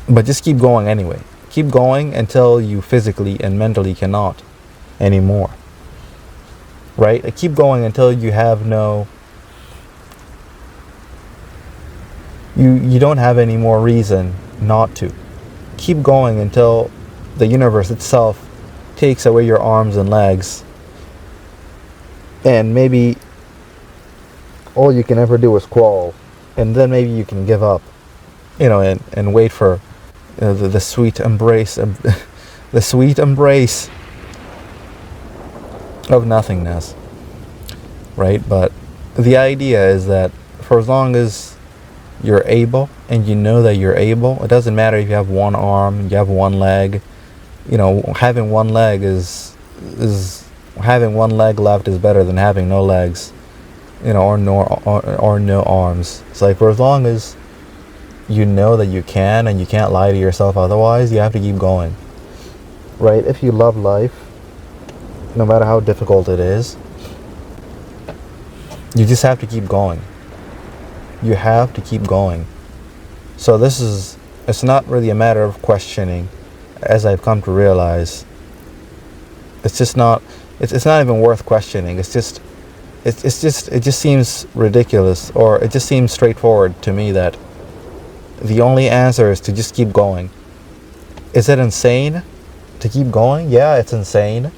But just keep going anyway. Keep going until you physically and mentally cannot anymore. Right? Keep going until you have you don't have any more reason not to. Keep going until the universe itself takes away your arms and legs, and maybe all you can ever do is crawl, and then maybe you can give up, and wait for the sweet embrace of the sweet embrace of nothingness, right? But the idea is that for as long as you're able, and you know that you're able, it doesn't matter if you have one arm, you have one leg. Having one leg is having one leg left is better than having no legs, or no arms. It's like, for as long as you know that you can, and you can't lie to yourself otherwise, you have to keep going, right? If you love life, no matter how difficult it is, you just have to keep going. You have to keep going. So it's not really a matter of questioning, as I've come to realize. It's just not, it's not even worth questioning. It just seems ridiculous, or it just seems straightforward to me that the only answer is to just keep going. Is it insane to keep going? Yeah, it's insane.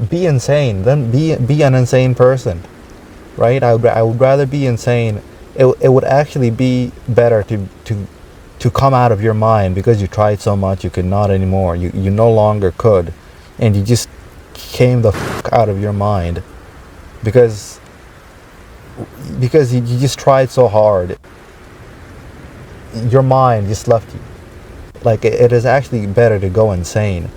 Be insane. Then be an insane person, right? I would rather be insane. It would actually be better to come out of your mind because you tried so much you could not anymore. You no longer could, and you just came the fuck out of your mind because you just tried so hard. Your mind just left you. Like, it is actually better to go insane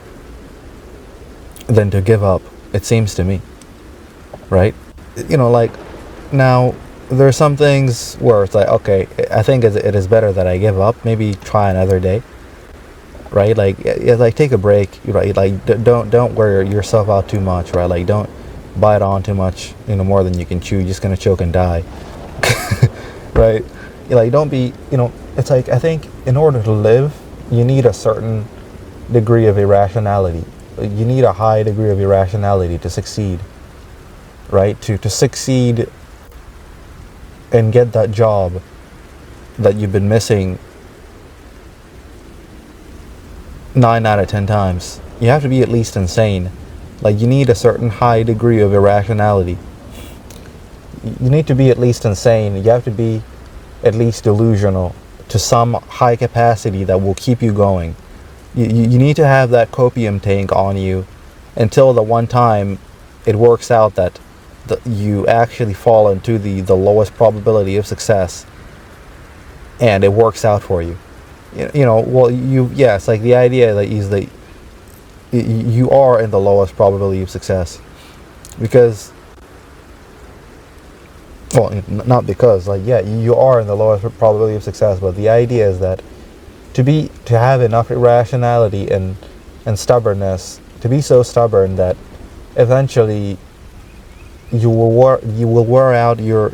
than to give up, it seems to me, right? Like, now there are some things where it's like, okay, I think it is better that I give up, maybe try another day, right? Like take a break, right? Like, don't wear yourself out too much, right? Like, don't bite on too much, more than you can chew. You're just gonna choke and die. Right? Like, don't be, it's like, I think in order to live, you need a certain degree of irrationality. You need a high degree of irrationality to succeed, right? To succeed and get that job that you've been missing 9 out of 10 times. You have to be at least insane. Like, you need a certain high degree of irrationality. You need to be at least insane. You have to be at least delusional to some high capacity that will keep you going. You need to have that copium tank on you until the one time it works out that you actually fall into the lowest probability of success, and it works out for you. It's like the idea that is that you are in the lowest probability of success, because, well, not because, like, yeah, you are in the lowest probability of success, but the idea is that to have enough irrationality and and stubbornness, to be so stubborn that eventually you will wear out your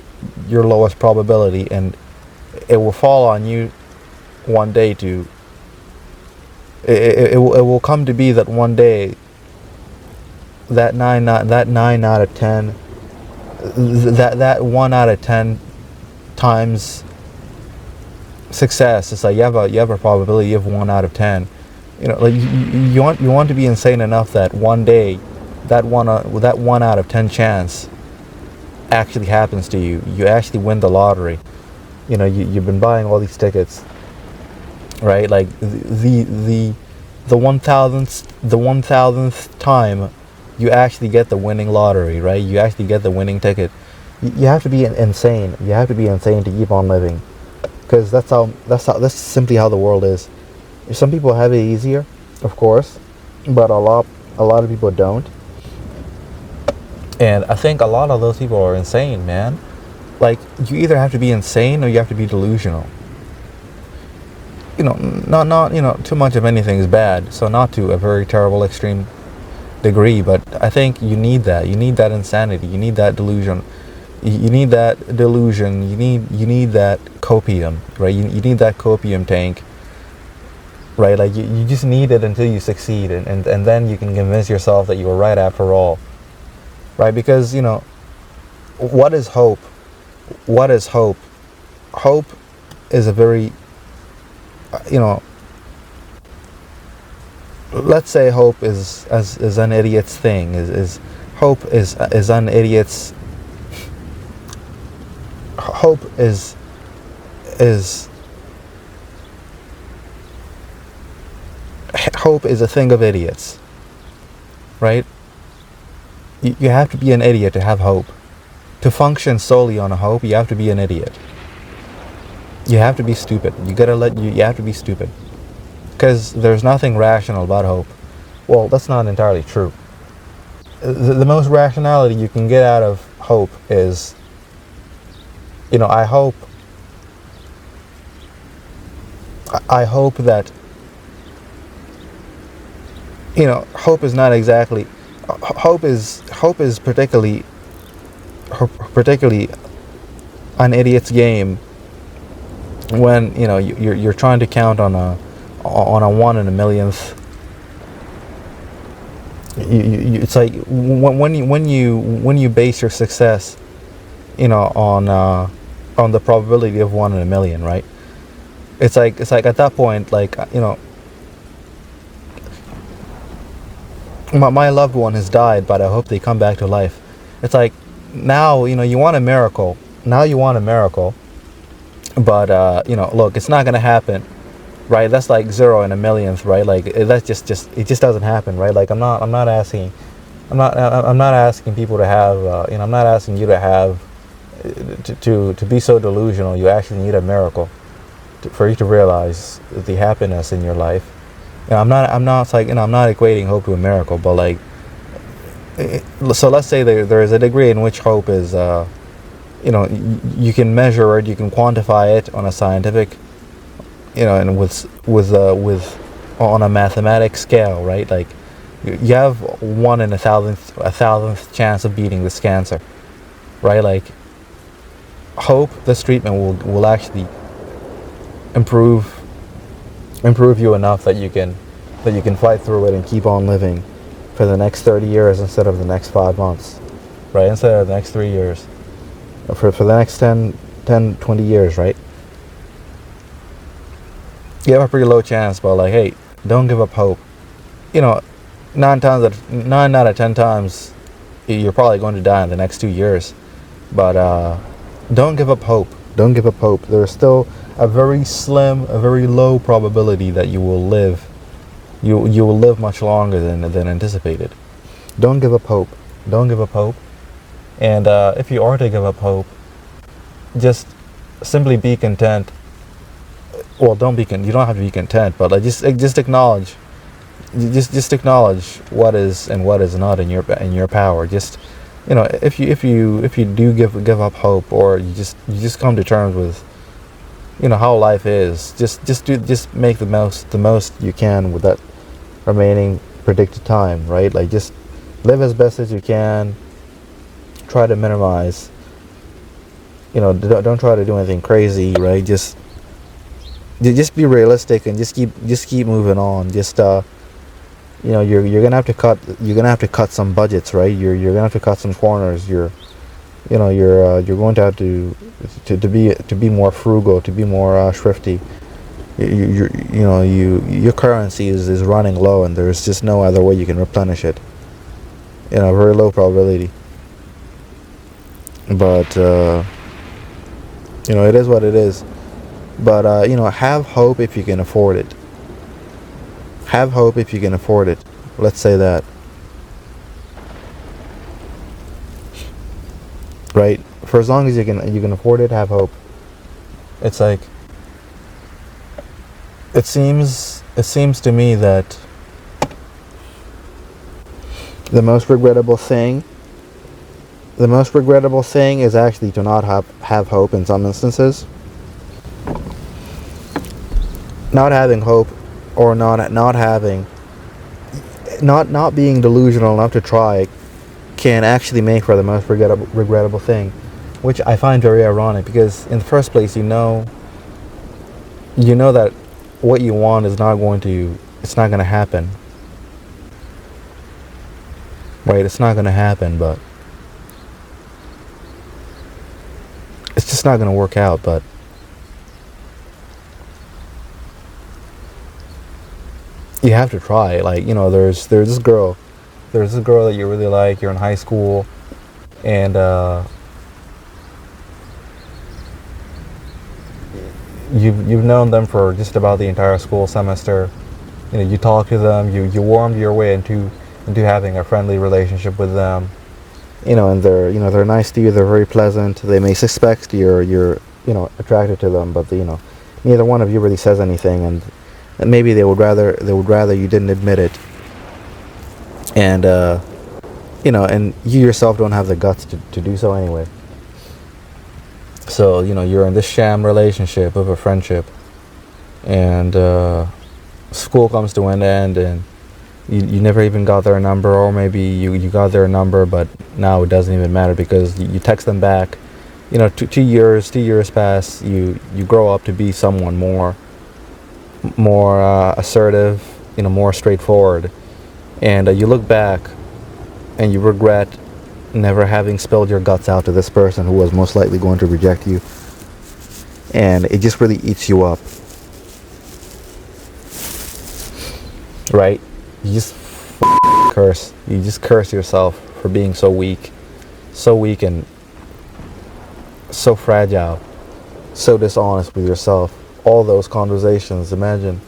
lowest probability, and it will fall on you one day to it will come to be that one day that 9 out of 10, that 1 out of 10 times success. It's like you have a probability of 1 out of 10. Like you want to be insane enough that one day that 1 out of 10 chance actually happens to you. You actually win the lottery. You've been buying all these tickets, right? Like the 1,000th time you actually get the winning lottery, right? You actually get the winning ticket. You have to be insane. You have to be insane to keep on living, because that's simply how the world is. Some people have it easier, of course, but a lot of people don't. And I think a lot of those people are insane, man. Like, you either have to be insane or you have to be delusional. Not too much of anything is bad, so not to a very terrible extreme degree, but I think you need that. You need that insanity. You need that delusion. You need that delusion. You need that copium, right? You need that copium tank, right? Like, you just need it until you succeed, and then you can convince yourself that you were right after all, right? Because, what is hope? What is hope? Hope is a very, let's say hope is an idiot's thing. Is hope is an idiot's. Hope is hope is a thing of idiots, right? You have to be an idiot to have hope. To function solely on a hope, you have to be an idiot. You have to be stupid. You have to be stupid. Because there's nothing rational about hope. Well, that's not entirely true. The most rationality you can get out of hope is, I hope that, hope is not exactly, hope is particularly an idiot's game when you're trying to count on a 1 in a millionth. It's like when you base your success on the probability of 1 in a million, right? It's like at that point, like, my loved one has died, but I hope they come back to life. It's like, now, you want a miracle. Now you want a miracle. But, look, it's not going to happen, right? That's like 0 in a millionth, right? Like, that's just it just doesn't happen, right? Like, I'm not asking people to have, I'm not asking you to have, to be so delusional. You actually need a miracle for you to realize the happiness in your life. I'm not equating hope to a miracle, but like, so let's say there is a degree in which hope is, you can measure it, you can quantify it on a scientific, and with on a mathematic scale, right? Like, you have 1 in a thousandth chance of beating this cancer, right? Like, hope this treatment will actually improve you enough that you can fight through it and keep on living for the next 30 years instead of the next 5 months, right? Instead of the next 3 years, for the next 10, 20 years, right? You have a pretty low chance, but like, hey, don't give up hope. 9 out of 10 times, you're probably going to die in the next 2 years, but don't give up hope. Don't give up hope. There's still a very low probability that you will live. You will live much longer than anticipated. Don't give up hope. Don't give up hope. And if you are to give up hope, just simply be content. Well, you don't have to be content, but like, just acknowledge. Just acknowledge what is and what is not in your power. Just, if you do give up hope, or you just come to terms with, how life is. Just make the most you can with that remaining predicted time, right? Like just live as best as you can. Try to minimize. Don't try to do anything crazy, right? Just be realistic and just keep moving on. You're gonna have to cut some budgets, right? You're gonna have to cut some corners. You're going to have to be more frugal, to be more thrifty. Your currency is running low, and there's just no other way you can replenish it. Very low probability. But it is what it is. But have hope if you can afford it. Have hope if you can afford it. Let's say that. Right? For as long as you can afford it, have hope. It's like it seems to me that the most regrettable thing is actually to not have hope in some instances. Not having hope, or not being delusional enough to try, can actually make for the most regrettable thing, which I find very ironic, because in the first place, you know that what you want it's not going to happen, right? It's not going to happen, but it's just not going to work out. But you have to try. Like, there's this girl that you really like. You're in high school, and you've known them for just about the entire school semester. You talk to them. You warmed your way into having a friendly relationship with them. And they're nice to you. They're very pleasant. They may suspect you're attracted to them, but neither one of you really says anything, and maybe they would rather you didn't admit it. And and you yourself don't have the guts to do so anyway. So you're in this sham relationship of a friendship, and school comes to an end, and you never even got their number, or maybe you got their number, but now it doesn't even matter because you text them back. 2 years pass. You grow up to be someone more assertive, more straightforward, and you look back and you regret never having spilled your guts out to this person who was most likely going to reject you, and it just really eats you up, right? You just curse yourself for being so weak and so fragile, so dishonest with yourself. All those conversations, imagine.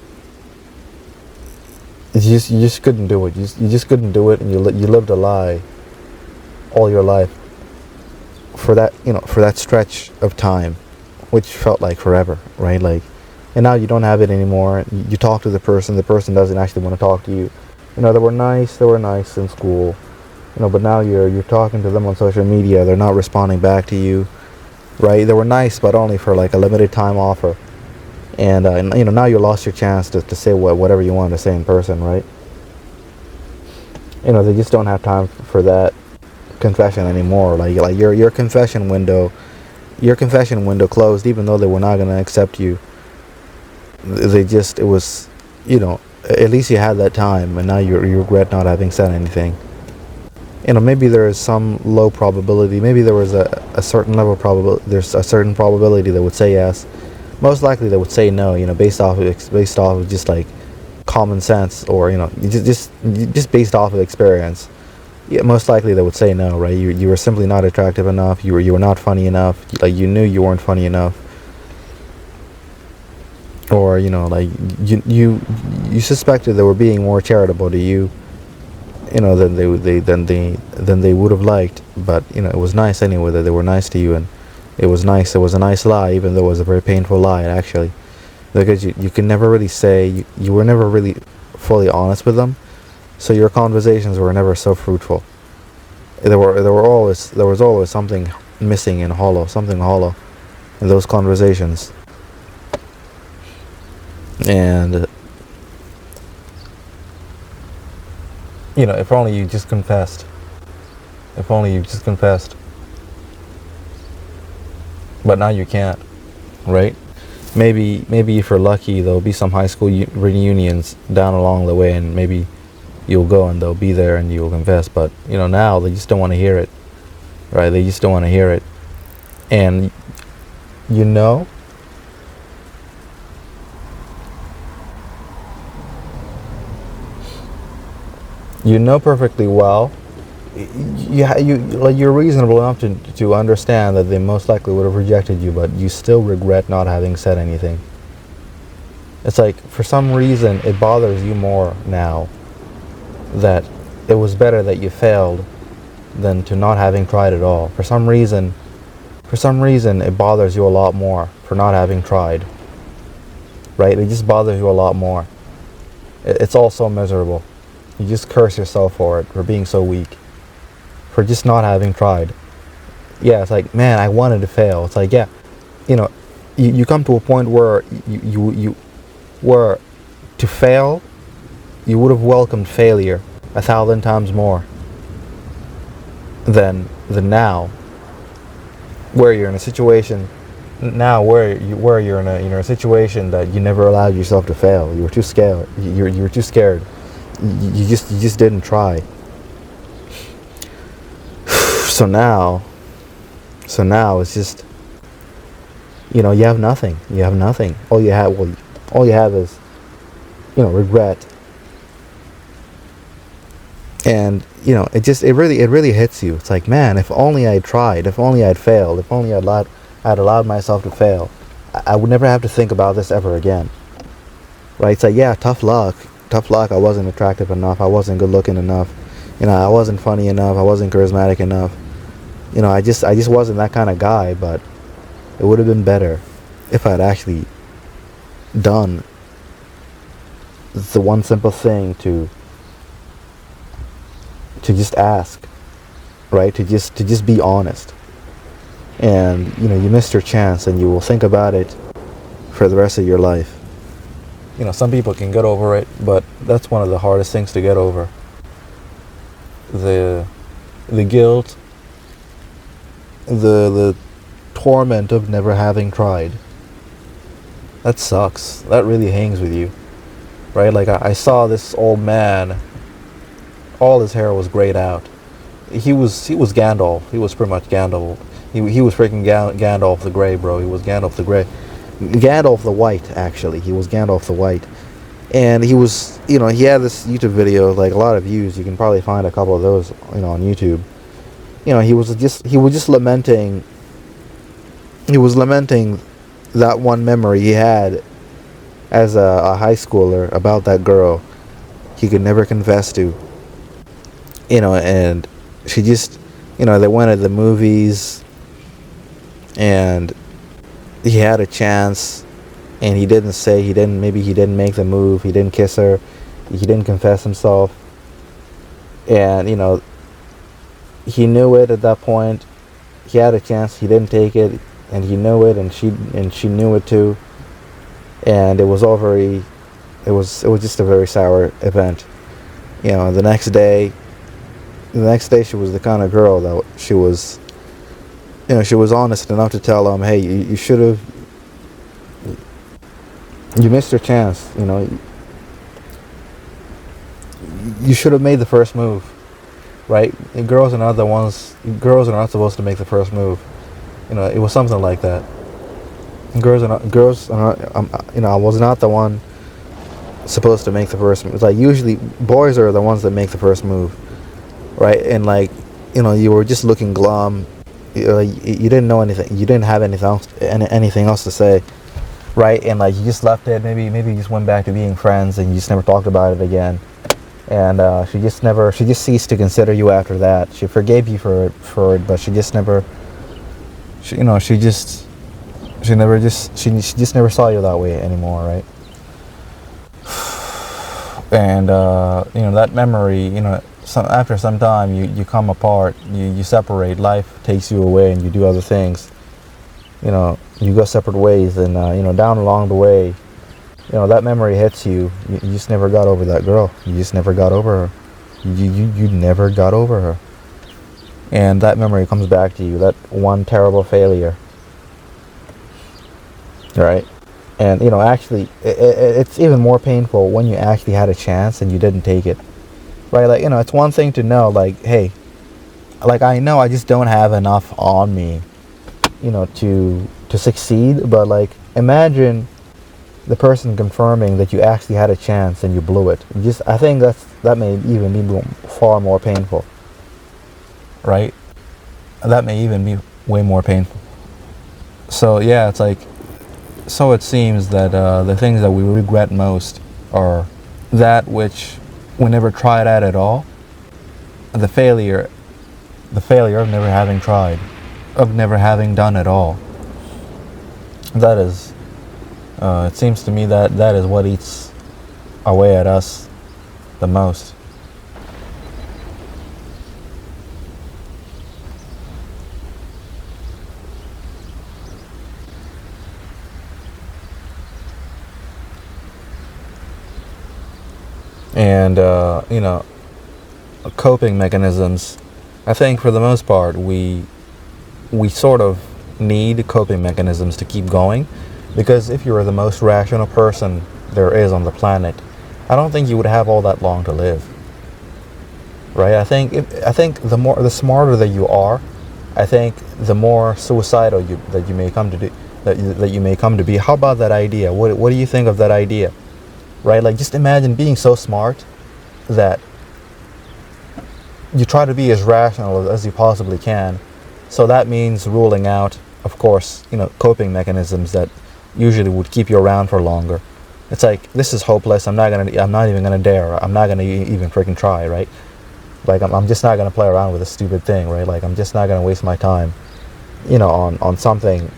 You just couldn't do it. You just couldn't do it, and you lived a lie all your life for that stretch of time, which felt like forever, right? Like, and now you don't have it anymore. You talk to the person doesn't actually want to talk to you. They were nice in school, but now you're talking to them on social media. They're not responding back to you, right? They were nice, but only for like a limited time offer. And now you lost your chance to say whatever you want to say in person, right? They just don't have time for that confession anymore. Like your confession window closed, even though they were not going to accept you. It was, at least you had that time, and now you regret not having said anything. Maybe there is some low probability. Maybe there was a certain level of probability. There's a certain probability that would say yes. Most likely they would say no. Based off of just like common sense, or just based off of experience. Yeah, most likely they would say no, right? You were simply not attractive enough. You were not funny enough. Like, you knew you weren't funny enough. Or like you suspected they were being more charitable to you, than they would have liked. But it was nice anyway that they were nice to you, and it was nice. It was a nice lie, even though it was a very painful lie, actually, because you can never really say you were never really fully honest with them, so your conversations were never so fruitful. There was always something missing and something hollow in those conversations. And if only you just confessed. If only you just confessed. But now you can't, right? Maybe if you're lucky, there'll be some high school reunions down along the way, and maybe you'll go and they'll be there and you'll confess. But now they just don't want to hear it, right? They just don't want to hear it, and you know perfectly well. You're reasonable enough to understand that they most likely would have rejected you, but you still regret not having said anything. It's like, for some reason, it bothers you more now that it was better that you failed than to not having tried at all. For some reason, it bothers you a lot more for not having tried. Right? It just bothers you a lot more. It's all so miserable. You just curse yourself for it, for being so weak, for just not having tried. Yeah, it's like, man, I wanted to fail. It's like, yeah, you come to a point where you where to fail, you would have welcomed failure 1,000 times more than now, where you're in a situation now where you're in a situation that you never allowed yourself to fail. You were too scared. You were too scared. You just didn't try. So now it's just, you have nothing. You have nothing. All you have is, regret. And it really hits you. It's like, man, if only I tried, if only I'd failed, if only I'd allowed myself to fail, I would never have to think about this ever again. Right? It's like, yeah, tough luck. I wasn't attractive enough. I wasn't good looking enough. I wasn't funny enough. I wasn't charismatic enough. I just wasn't that kind of guy. But it would have been better if I'd actually done the one simple thing to just ask, right? To just be honest. And you missed your chance, and you will think about it for the rest of your life. Some people can get over it, but that's one of the hardest things to get over. The guilt, the torment of never having tried. That sucks. That really hangs with you, right? Like, I saw this old man. All his hair was grayed out. He was Gandalf. He was pretty much Gandalf. He was freaking Gandalf the Grey, bro. He was Gandalf the Grey. Gandalf the White, actually. He was Gandalf the White. And he was, he had this YouTube video, like, a lot of views. You can probably find a couple of those, on YouTube. He was just lamenting. He was lamenting that one memory he had as a high schooler about that girl he could never confess to. And she just, they went to the movies, and he had a chance, and maybe he didn't make the move, he didn't kiss her, he didn't confess himself, and, he knew it at that point. He had a chance, he didn't take it, and he knew it, and she knew it too, and it was just a very sour event. The next day she was the kind of girl that she was honest enough to tell him, hey, you should have, you missed your chance, you should have made the first move, right? Girls are not supposed to make the first move. It was something like that. Girls are not, I was not the one supposed to make the first move. It's like, usually boys are the ones that make the first move. Right? And like, you were just looking glum. You didn't know anything. You didn't have anything else to say, right? And like, you just left it. Maybe you just went back to being friends, and you just never talked about it again. And she just ceased to consider you after that. She forgave you for it, but she just never saw you that way anymore, right? And that memory, after some time, you come apart, you separate, life takes you away, and you do other things. You go separate ways, and down along the way, that memory hits you. You just never got over that girl. You just never got over her. You never got over her, and that memory comes back to you. That one terrible failure, right? And actually, it's even more painful when you actually had a chance and you didn't take it, right? Like, it's one thing to know, like, hey, like, I know I just don't have enough on me, to succeed. But like, imagine the person confirming that you actually had a chance and you blew it. I think that may even be far more painful, right? That may even be way more painful. So yeah, it's like, so it seems that the things that we regret most are that which we never tried at all, and the failure of never having tried, of never having done at all. That is, it seems to me that that is what eats away at us the most. And coping mechanisms, I think for the most part we sort of need coping mechanisms to keep going, because if you were the most rational person there is on the planet, I don't think you would have all that long to live, right? I think the smarter that you are, I think the more suicidal that you may come to do, that you may come to be. How about that idea? What do you think of that idea? Right? Like, just imagine being so smart that you try to be as rational as you possibly can. So that means ruling out, of course, coping mechanisms that usually would keep you around for longer. It's like, this is hopeless. I'm not even gonna dare. I'm not gonna even freaking try, right? Like, I'm just not gonna play around with a stupid thing, right? Like, I'm just not gonna waste my time, on something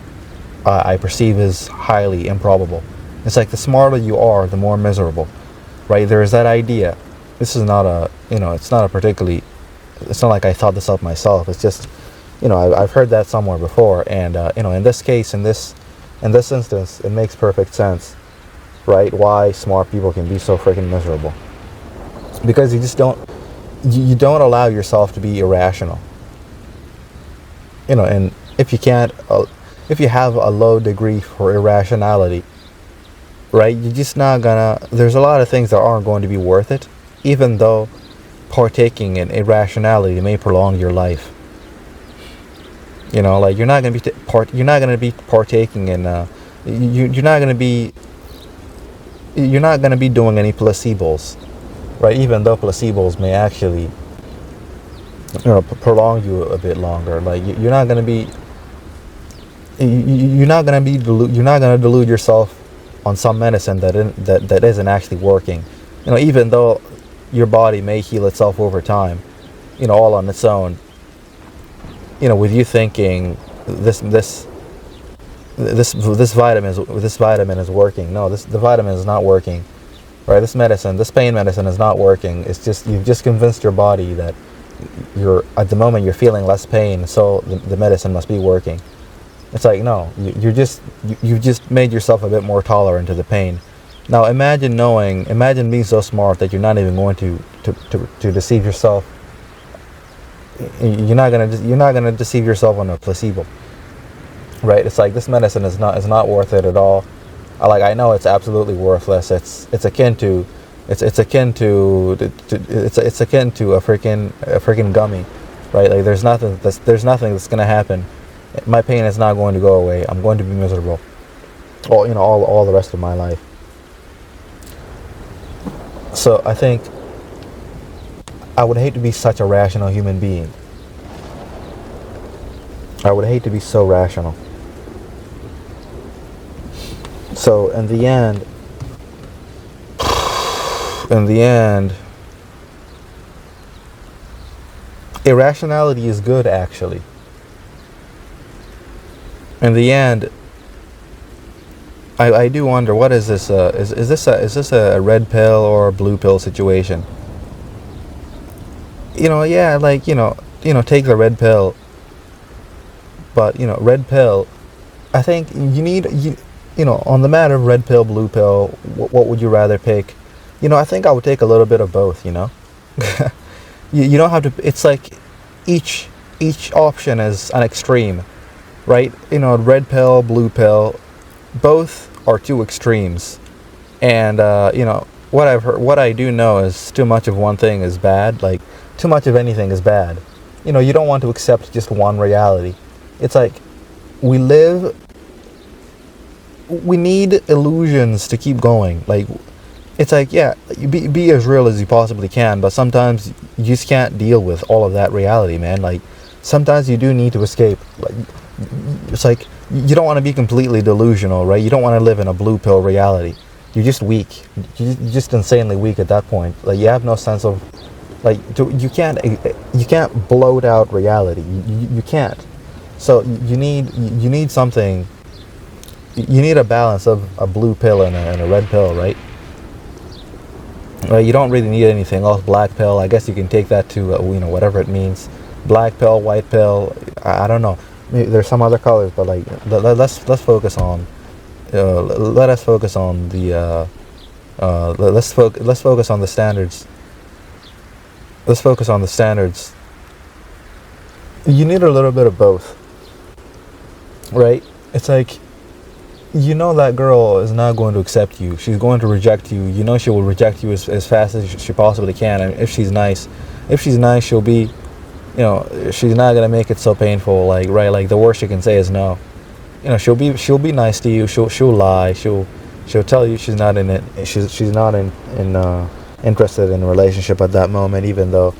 I perceive as highly improbable. It's like, the smarter you are, the more miserable, right? There is that idea. This is not it's not like I thought this up myself. It's just, I've heard that somewhere before. And, in this case, in this instance, it makes perfect sense, right? Why smart people can be so freaking miserable. Because you don't allow yourself to be irrational. And if you have a low degree for irrationality, right, you're just not gonna, there's a lot of things that aren't going to be worth it, even though partaking in irrationality may prolong your life. Like, you're not gonna be partaking in you're not gonna be doing any placebos, right? Even though placebos may actually prolong you a bit longer. Like, you're not gonna delude yourself on some medicine that isn't actually working. Even though your body may heal itself over time, all on its own. With you thinking this vitamin is working. No, the vitamin is not working, right? This pain medicine is not working. It's just, you've just convinced your body that at the moment you're feeling less pain, so the medicine must be working. It's like, no, you've just made yourself a bit more tolerant to the pain. Now imagine being so smart that you're not even going to deceive yourself. You're not gonna deceive yourself on a placebo, right? It's like, this medicine is not worth it at all. I know it's absolutely worthless. It's akin to a freaking gummy, right? Like, there's nothing that's gonna happen. My pain is not going to go away. I'm going to be miserable all the rest of my life. So I think I would hate to be such a rational human being. I would hate to be so rational. So in the end, irrationality is good, actually. In the end, I do wonder, what is this? Is this a red pill or a blue pill situation? Yeah, like, take the red pill. But red pill, I think on the matter of red pill, blue pill, what would you rather pick? I think I would take a little bit of both. You don't have to. It's like each option is an extreme, right? Red pill, blue pill, both are two extremes. And what I've heard, what I do know is too much of one thing is bad. Like too much of anything is bad. You don't want to accept just one reality. It's like we live. We need illusions to keep going. Like it's like, yeah, be as real as you possibly can, but sometimes you just can't deal with all of that reality, man. Like sometimes you do need to escape. Like it's like you don't want to be completely delusional, right? You don't want to live in a blue pill reality. You're just weak. You're just insanely weak at that point. Like you have no sense of, like, you can't bloat out reality. You can't. So you need something. You need a balance of a blue pill and a red pill, right? You don't really need anything else. Black pill, I guess you can take that to whatever it means. Black pill, white pill, I don't know. Maybe there's some other colors, but like let's focus on. Let us focus on the. Let's focus on the standards. Let's focus on the standards. You need a little bit of both, right? It's like, that girl is not going to accept you. She's going to reject you. She will reject you as fast as she possibly can. And if she's nice, she'll be, she's not gonna make it so painful. Like, right, like the worst she can say is no. She'll be nice to you. She'll lie. She'll tell you she's not in it. She's not interested in a relationship at that moment, even though,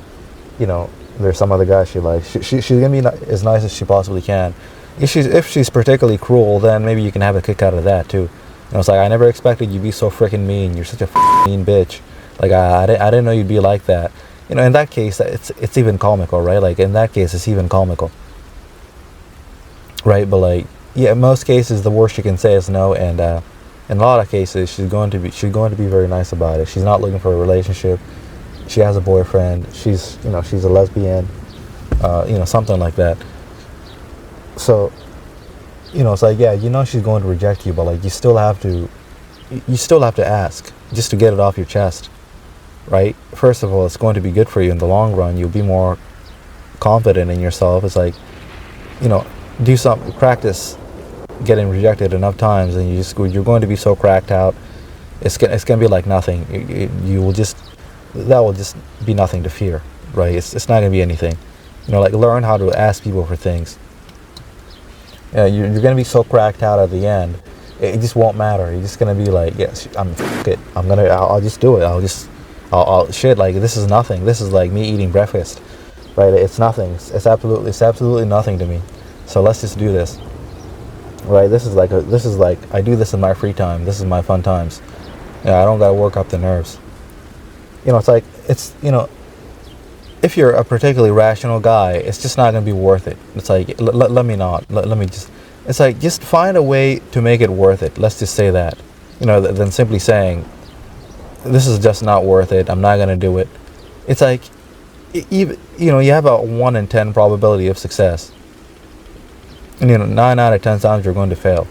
there's some other guy she likes. She's gonna be as nice as she possibly can. If she's particularly cruel, then maybe you can have a kick out of that too. It's like, I never expected you to be so freaking mean. You're such a mean bitch. Like I didn't know you'd be like that. In that case, it's even comical, right? Like in that case, it's even comical, right? But like, yeah, in most cases, the worst you can say is no, and in a lot of cases, she's going to be very nice about it. She's not looking for a relationship. She has a boyfriend. She's a lesbian, something like that. So, it's like, yeah, she's going to reject you, but like you still have to ask just to get it off your chest, right? First of all, it's going to be good for you in the long run. You'll be more confident in yourself. It's like, do some practice getting rejected enough times, and you're going to be so cracked out. It's gonna be like nothing. That will just be nothing to fear, right? It's not gonna be anything. Like learn how to ask people for things. You're going to be so cracked out at the end, it just won't matter. You're just going to be like, yes, I'll just do it. I'll shit, like this is nothing. This is like me eating breakfast, right? It's nothing. It's absolutely nothing to me. So let's just do this, right? This is like I do this in my free time. This is my fun times. I don't got to work up the nerves. It's like, if you're a particularly rational guy, it's just not going to be worth it. It's like, let me just, it's like, just find a way to make it worth it. Let's just say that, than simply saying, this is just not worth it. I'm not going to do it. It's like, even, you have a 1 in 10 probability of success. And, 9 out of 10 times you're going to fail.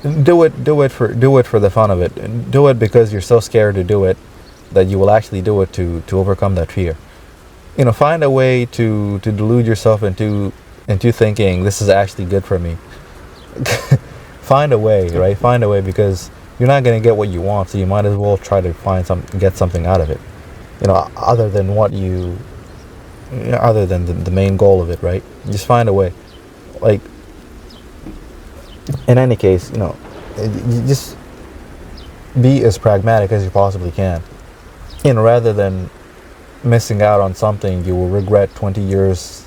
Do it for the fun of it. Do it because you're so scared to do it that you will actually do it to overcome that fear. Find a way to delude yourself into thinking this is actually good for me. Find a way, right? Find a way, because you're not going to get what you want, so you might as well try to get something out of it. Other than the main goal of it, right? Just find a way. Like, in any case, you just be as pragmatic as you possibly can. Rather than missing out on something you will regret 20 years,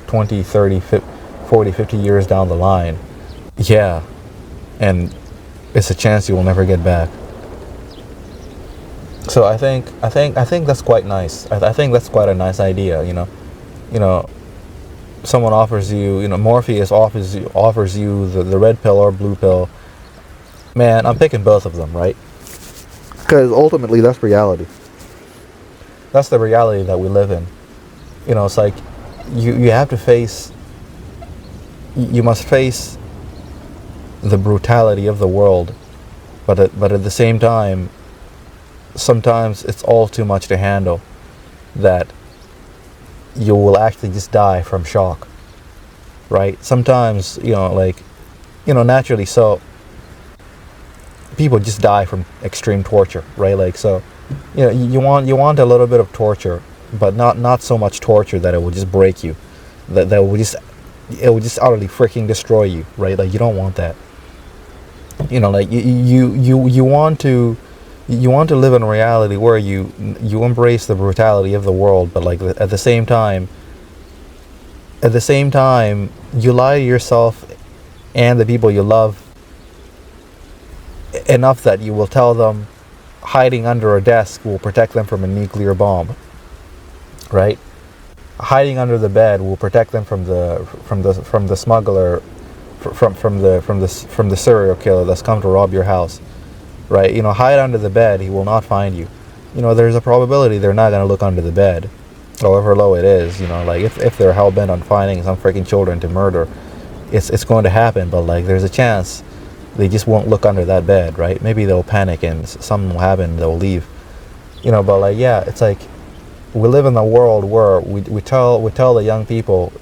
20, 30, 40, 50 years down the line. Yeah. And it's a chance you will never get back. So I think that's quite nice. I think that's quite a nice idea, someone offers you, Morpheus offers you the red pill or blue pill. Man, I'm picking both of them, right? Because ultimately that's reality. That's the reality that we live in. It's like you have to face. You must face the brutality of the world, but at the same time, sometimes it's all too much to handle. That you will actually just die from shock, right? Sometimes, like, naturally, so people just die from extreme torture, right? Like, so, you want a little bit of torture, but not so much torture that it will just break you, that will just it will just utterly freaking destroy you, right? Like, you don't want that. Like, you want to live in a reality where you embrace the brutality of the world, but like at the same time you lie to yourself and the people you love enough that you will tell them hiding under a desk will protect them from a nuclear bomb, right? Hiding under the bed will protect them from the smuggler, from the serial killer that's come to rob your house, right? Hide under the bed, he will not find you. There's a probability they're not going to look under the bed, however low it is. Like, if they're hell-bent on finding some freaking children to murder, it's going to happen, but like, there's a chance they just won't look under that bed, right? Maybe they'll panic and something will happen, they'll leave. But like, yeah, it's like, we live in a world where we tell the young people,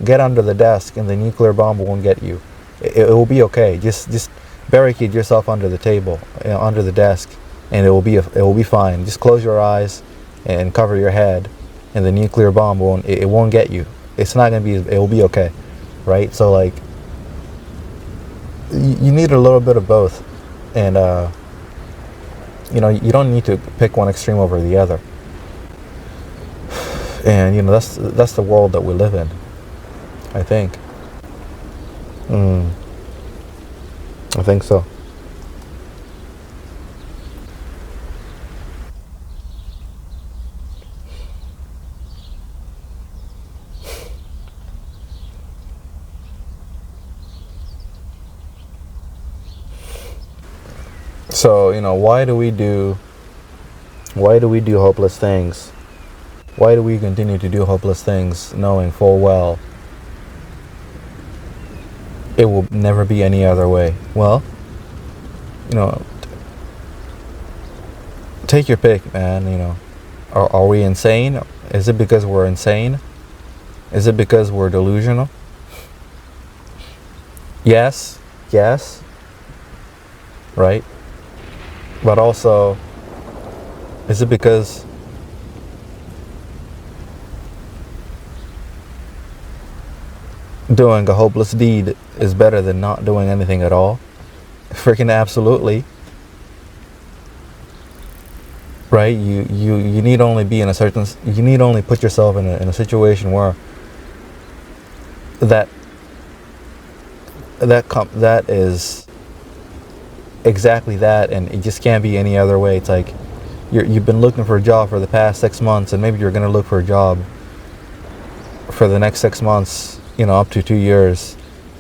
get under the desk and the nuclear bomb won't get you. It will be okay. Just barricade yourself under the table, under the desk, and it will be fine. Just close your eyes and cover your head, and the nuclear bomb won't get you. It's not gonna be. It will be okay, right? So like, you need a little bit of both, and you don't need to pick one extreme over the other. And that's the world that we live in, I think. I think so. So, why do we do hopeless things? Why do we continue to do hopeless things, knowing full well it will never be any other way? Well, take your pick, man. Are we insane? Is it because we're insane? Is it because we're delusional? Yes, right? But also, is it because doing a hopeless deed is better than not doing anything at all? Freaking absolutely. Right? You need only be in a certain. You need only put yourself in a situation where that is exactly that, and it just can't be any other way. It's like you've been looking for a job for the past 6 months, and maybe you're going to look for a job for the next 6 months, up to 2 years.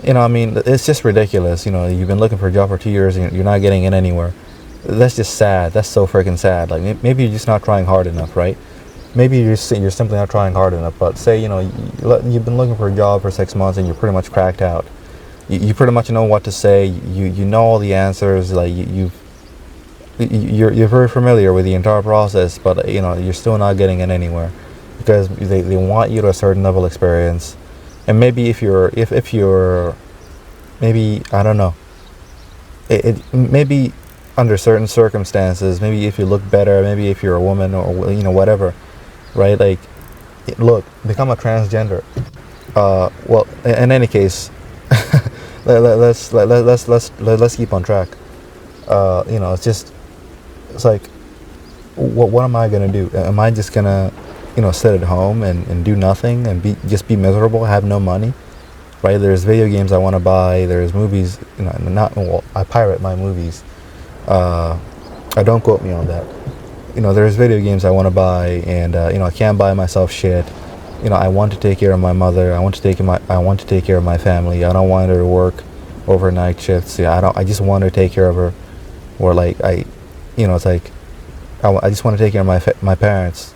I mean, it's just ridiculous. You've been looking for a job for 2 years and you're not getting in anywhere. That's just sad. That's so freaking sad. Like, maybe you're just not trying hard enough, right? Maybe you're simply not trying hard enough. But say, you've been looking for a job for 6 months and you're pretty much cracked out. You pretty much know what to say. You know all the answers. Like, you're very familiar with the entire process, but you're still not getting in anywhere because they want you to a certain level of experience. And maybe if you're maybe, I don't know, it maybe under certain circumstances, maybe if you look better, maybe if you're a woman or whatever, right? Like, look, become a transgender. Well, in any case, let's keep on track. It's like, what am I gonna do? Am I just gonna sit at home and do nothing and be miserable, have no money, right? There's video games I want to buy. There's movies, I pirate my movies. Don't quote me on that. There's video games I want to buy, and I can't buy myself shit. I want to take care of my mother. I want to take care of my family. I don't want her to work overnight shifts. I just want to take care of her. Or like, it's like, I just want to take care of my parents.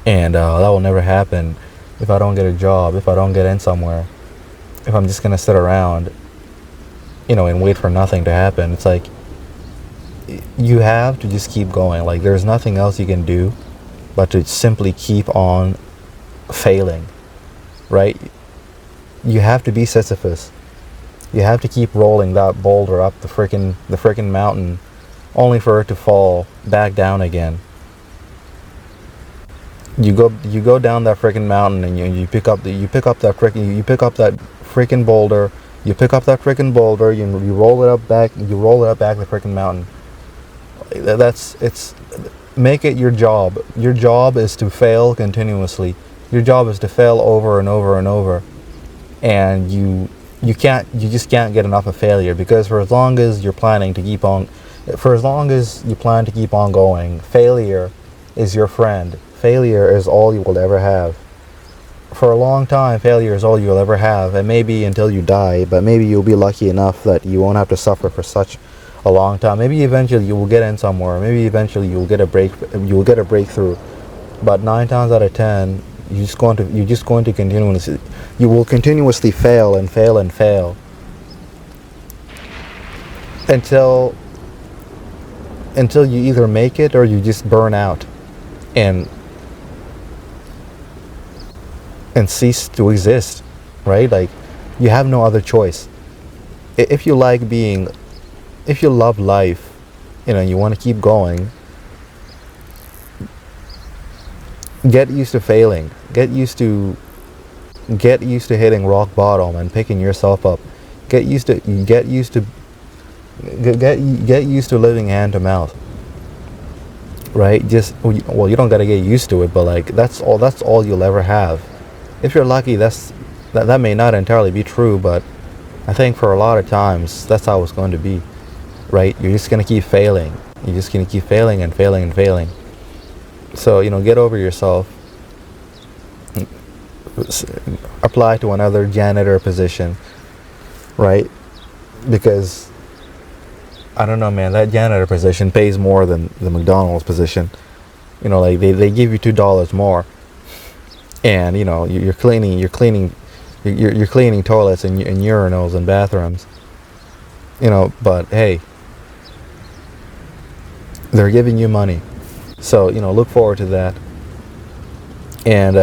And that will never happen if I don't get a job, if I don't get in somewhere, if I'm just going to sit around, and wait for nothing to happen. It's like, you have to just keep going. Like, there's nothing else you can do but to simply keep on failing, right? You have to be Sisyphus. You have to keep rolling that boulder up the frickin' mountain, only for it to fall back down again. You go down that frickin' mountain, and you pick up that frickin' boulder. You pick up that frickin' boulder. You roll it up back. You roll it up back the frickin' mountain. Make it your job. Your job is to fail continuously. Your job is to fail over and over and over, and you just can't get enough of failure, because for as long as you plan to keep on going, failure is your friend. Failure is all you will ever have. For a long time, failure is all you'll ever have, and maybe until you die, but maybe you'll be lucky enough that you won't have to suffer for such a long time. Maybe eventually you will get in somewhere. Maybe eventually you will get a breakthrough. But 9 times out of 10, you're just going to continuously fail and fail and fail until you either make it or you just burn out and cease to exist, right? Like, you have no other choice. If you love life, you want to keep going, get used to failing. Get used to hitting rock bottom and picking yourself up. Get used to living hand to mouth. Right? You don't gotta get used to it, but like that's all you'll ever have. If you're lucky, that may not entirely be true, but I think for a lot of times that's how it's going to be. Right? You're just gonna keep failing. You're just gonna keep failing and failing and failing. So, get over yourself. Apply to another janitor position, right? Because I don't know, man, that janitor position pays more than the McDonald's position. Like they give you $2 more, and you're cleaning toilets and urinals and bathrooms. But hey, they're giving you money. So, look forward to that. And,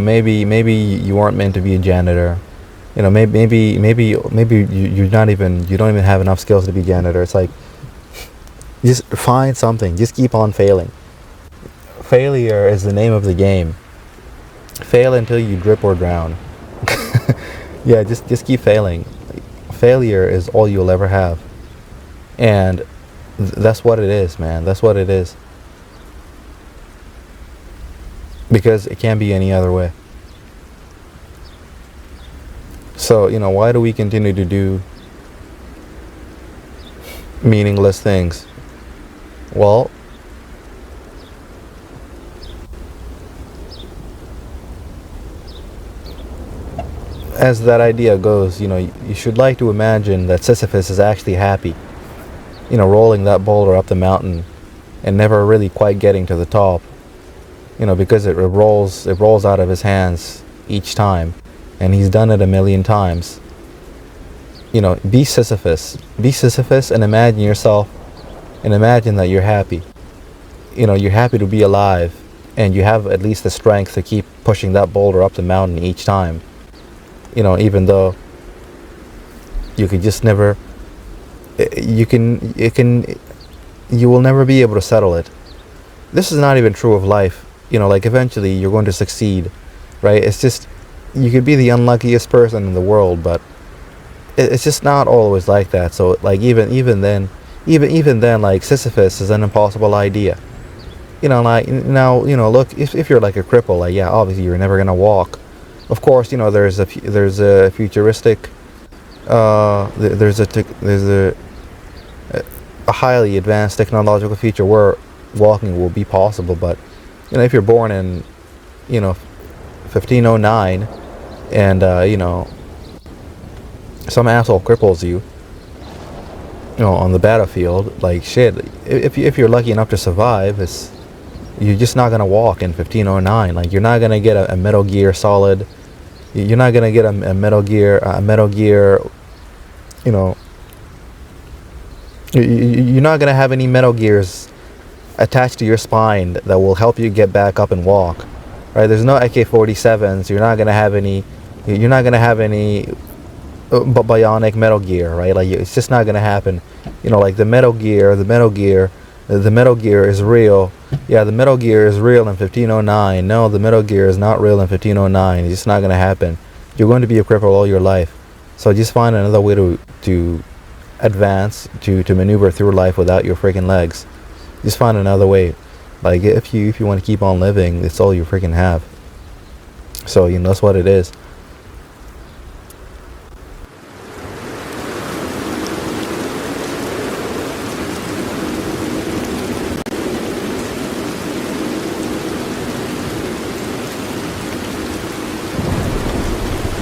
maybe you weren't meant to be a janitor. Maybe you don't even have enough skills to be a janitor. It's like, just find something. Just keep on failing. Failure is the name of the game. Fail until you drip or drown. Yeah, just keep failing. Failure is all you'll ever have. And that's what it is, man. That's what it is. Because it can't be any other way. So, why do we continue to do meaningless things? Well, as that idea goes, you should like to imagine that Sisyphus is actually happy, rolling that boulder up the mountain and never really quite getting to the top. Because it rolls out of his hands each time, and he's done it a million times. Be Sisyphus, and imagine yourself, and imagine that you're happy. You're happy to be alive, and you have at least the strength to keep pushing that boulder up the mountain each time. Even though you could just never, you will never be able to settle it. This is not even true of life. Like eventually you're going to succeed, right? It's just, you could be the unluckiest person in the world, but it's just not always like that. So like even then, like Sisyphus is an impossible idea. Look, if you're like a cripple, like, yeah, obviously you're never gonna walk. Of course, there's a futuristic, there's a highly advanced technological future where walking will be possible, but if you're born in 1509 and some asshole cripples you on the battlefield, like, shit, if you're lucky enough to survive, you're just not gonna walk in 1509. Like, you're not gonna get a Metal Gear Solid, you're not gonna get a Metal Gear you're not gonna have any Metal Gears attached to your spine that will help you get back up and walk. right? There's no AK-47s. You're not gonna have any. You're not gonna have any bionic Metal Gear, right? Like it's just not gonna happen. You know, like the Metal Gear is real. Yeah, the Metal Gear is real in 1509. No, the Metal Gear is not real in 1509. It's just not gonna happen. You're going to be a cripple all your life. So just find another way to advance, to maneuver through life without your freaking legs. Just find another way. Like if you want to keep on living, it's all you freaking have. So that's what it is.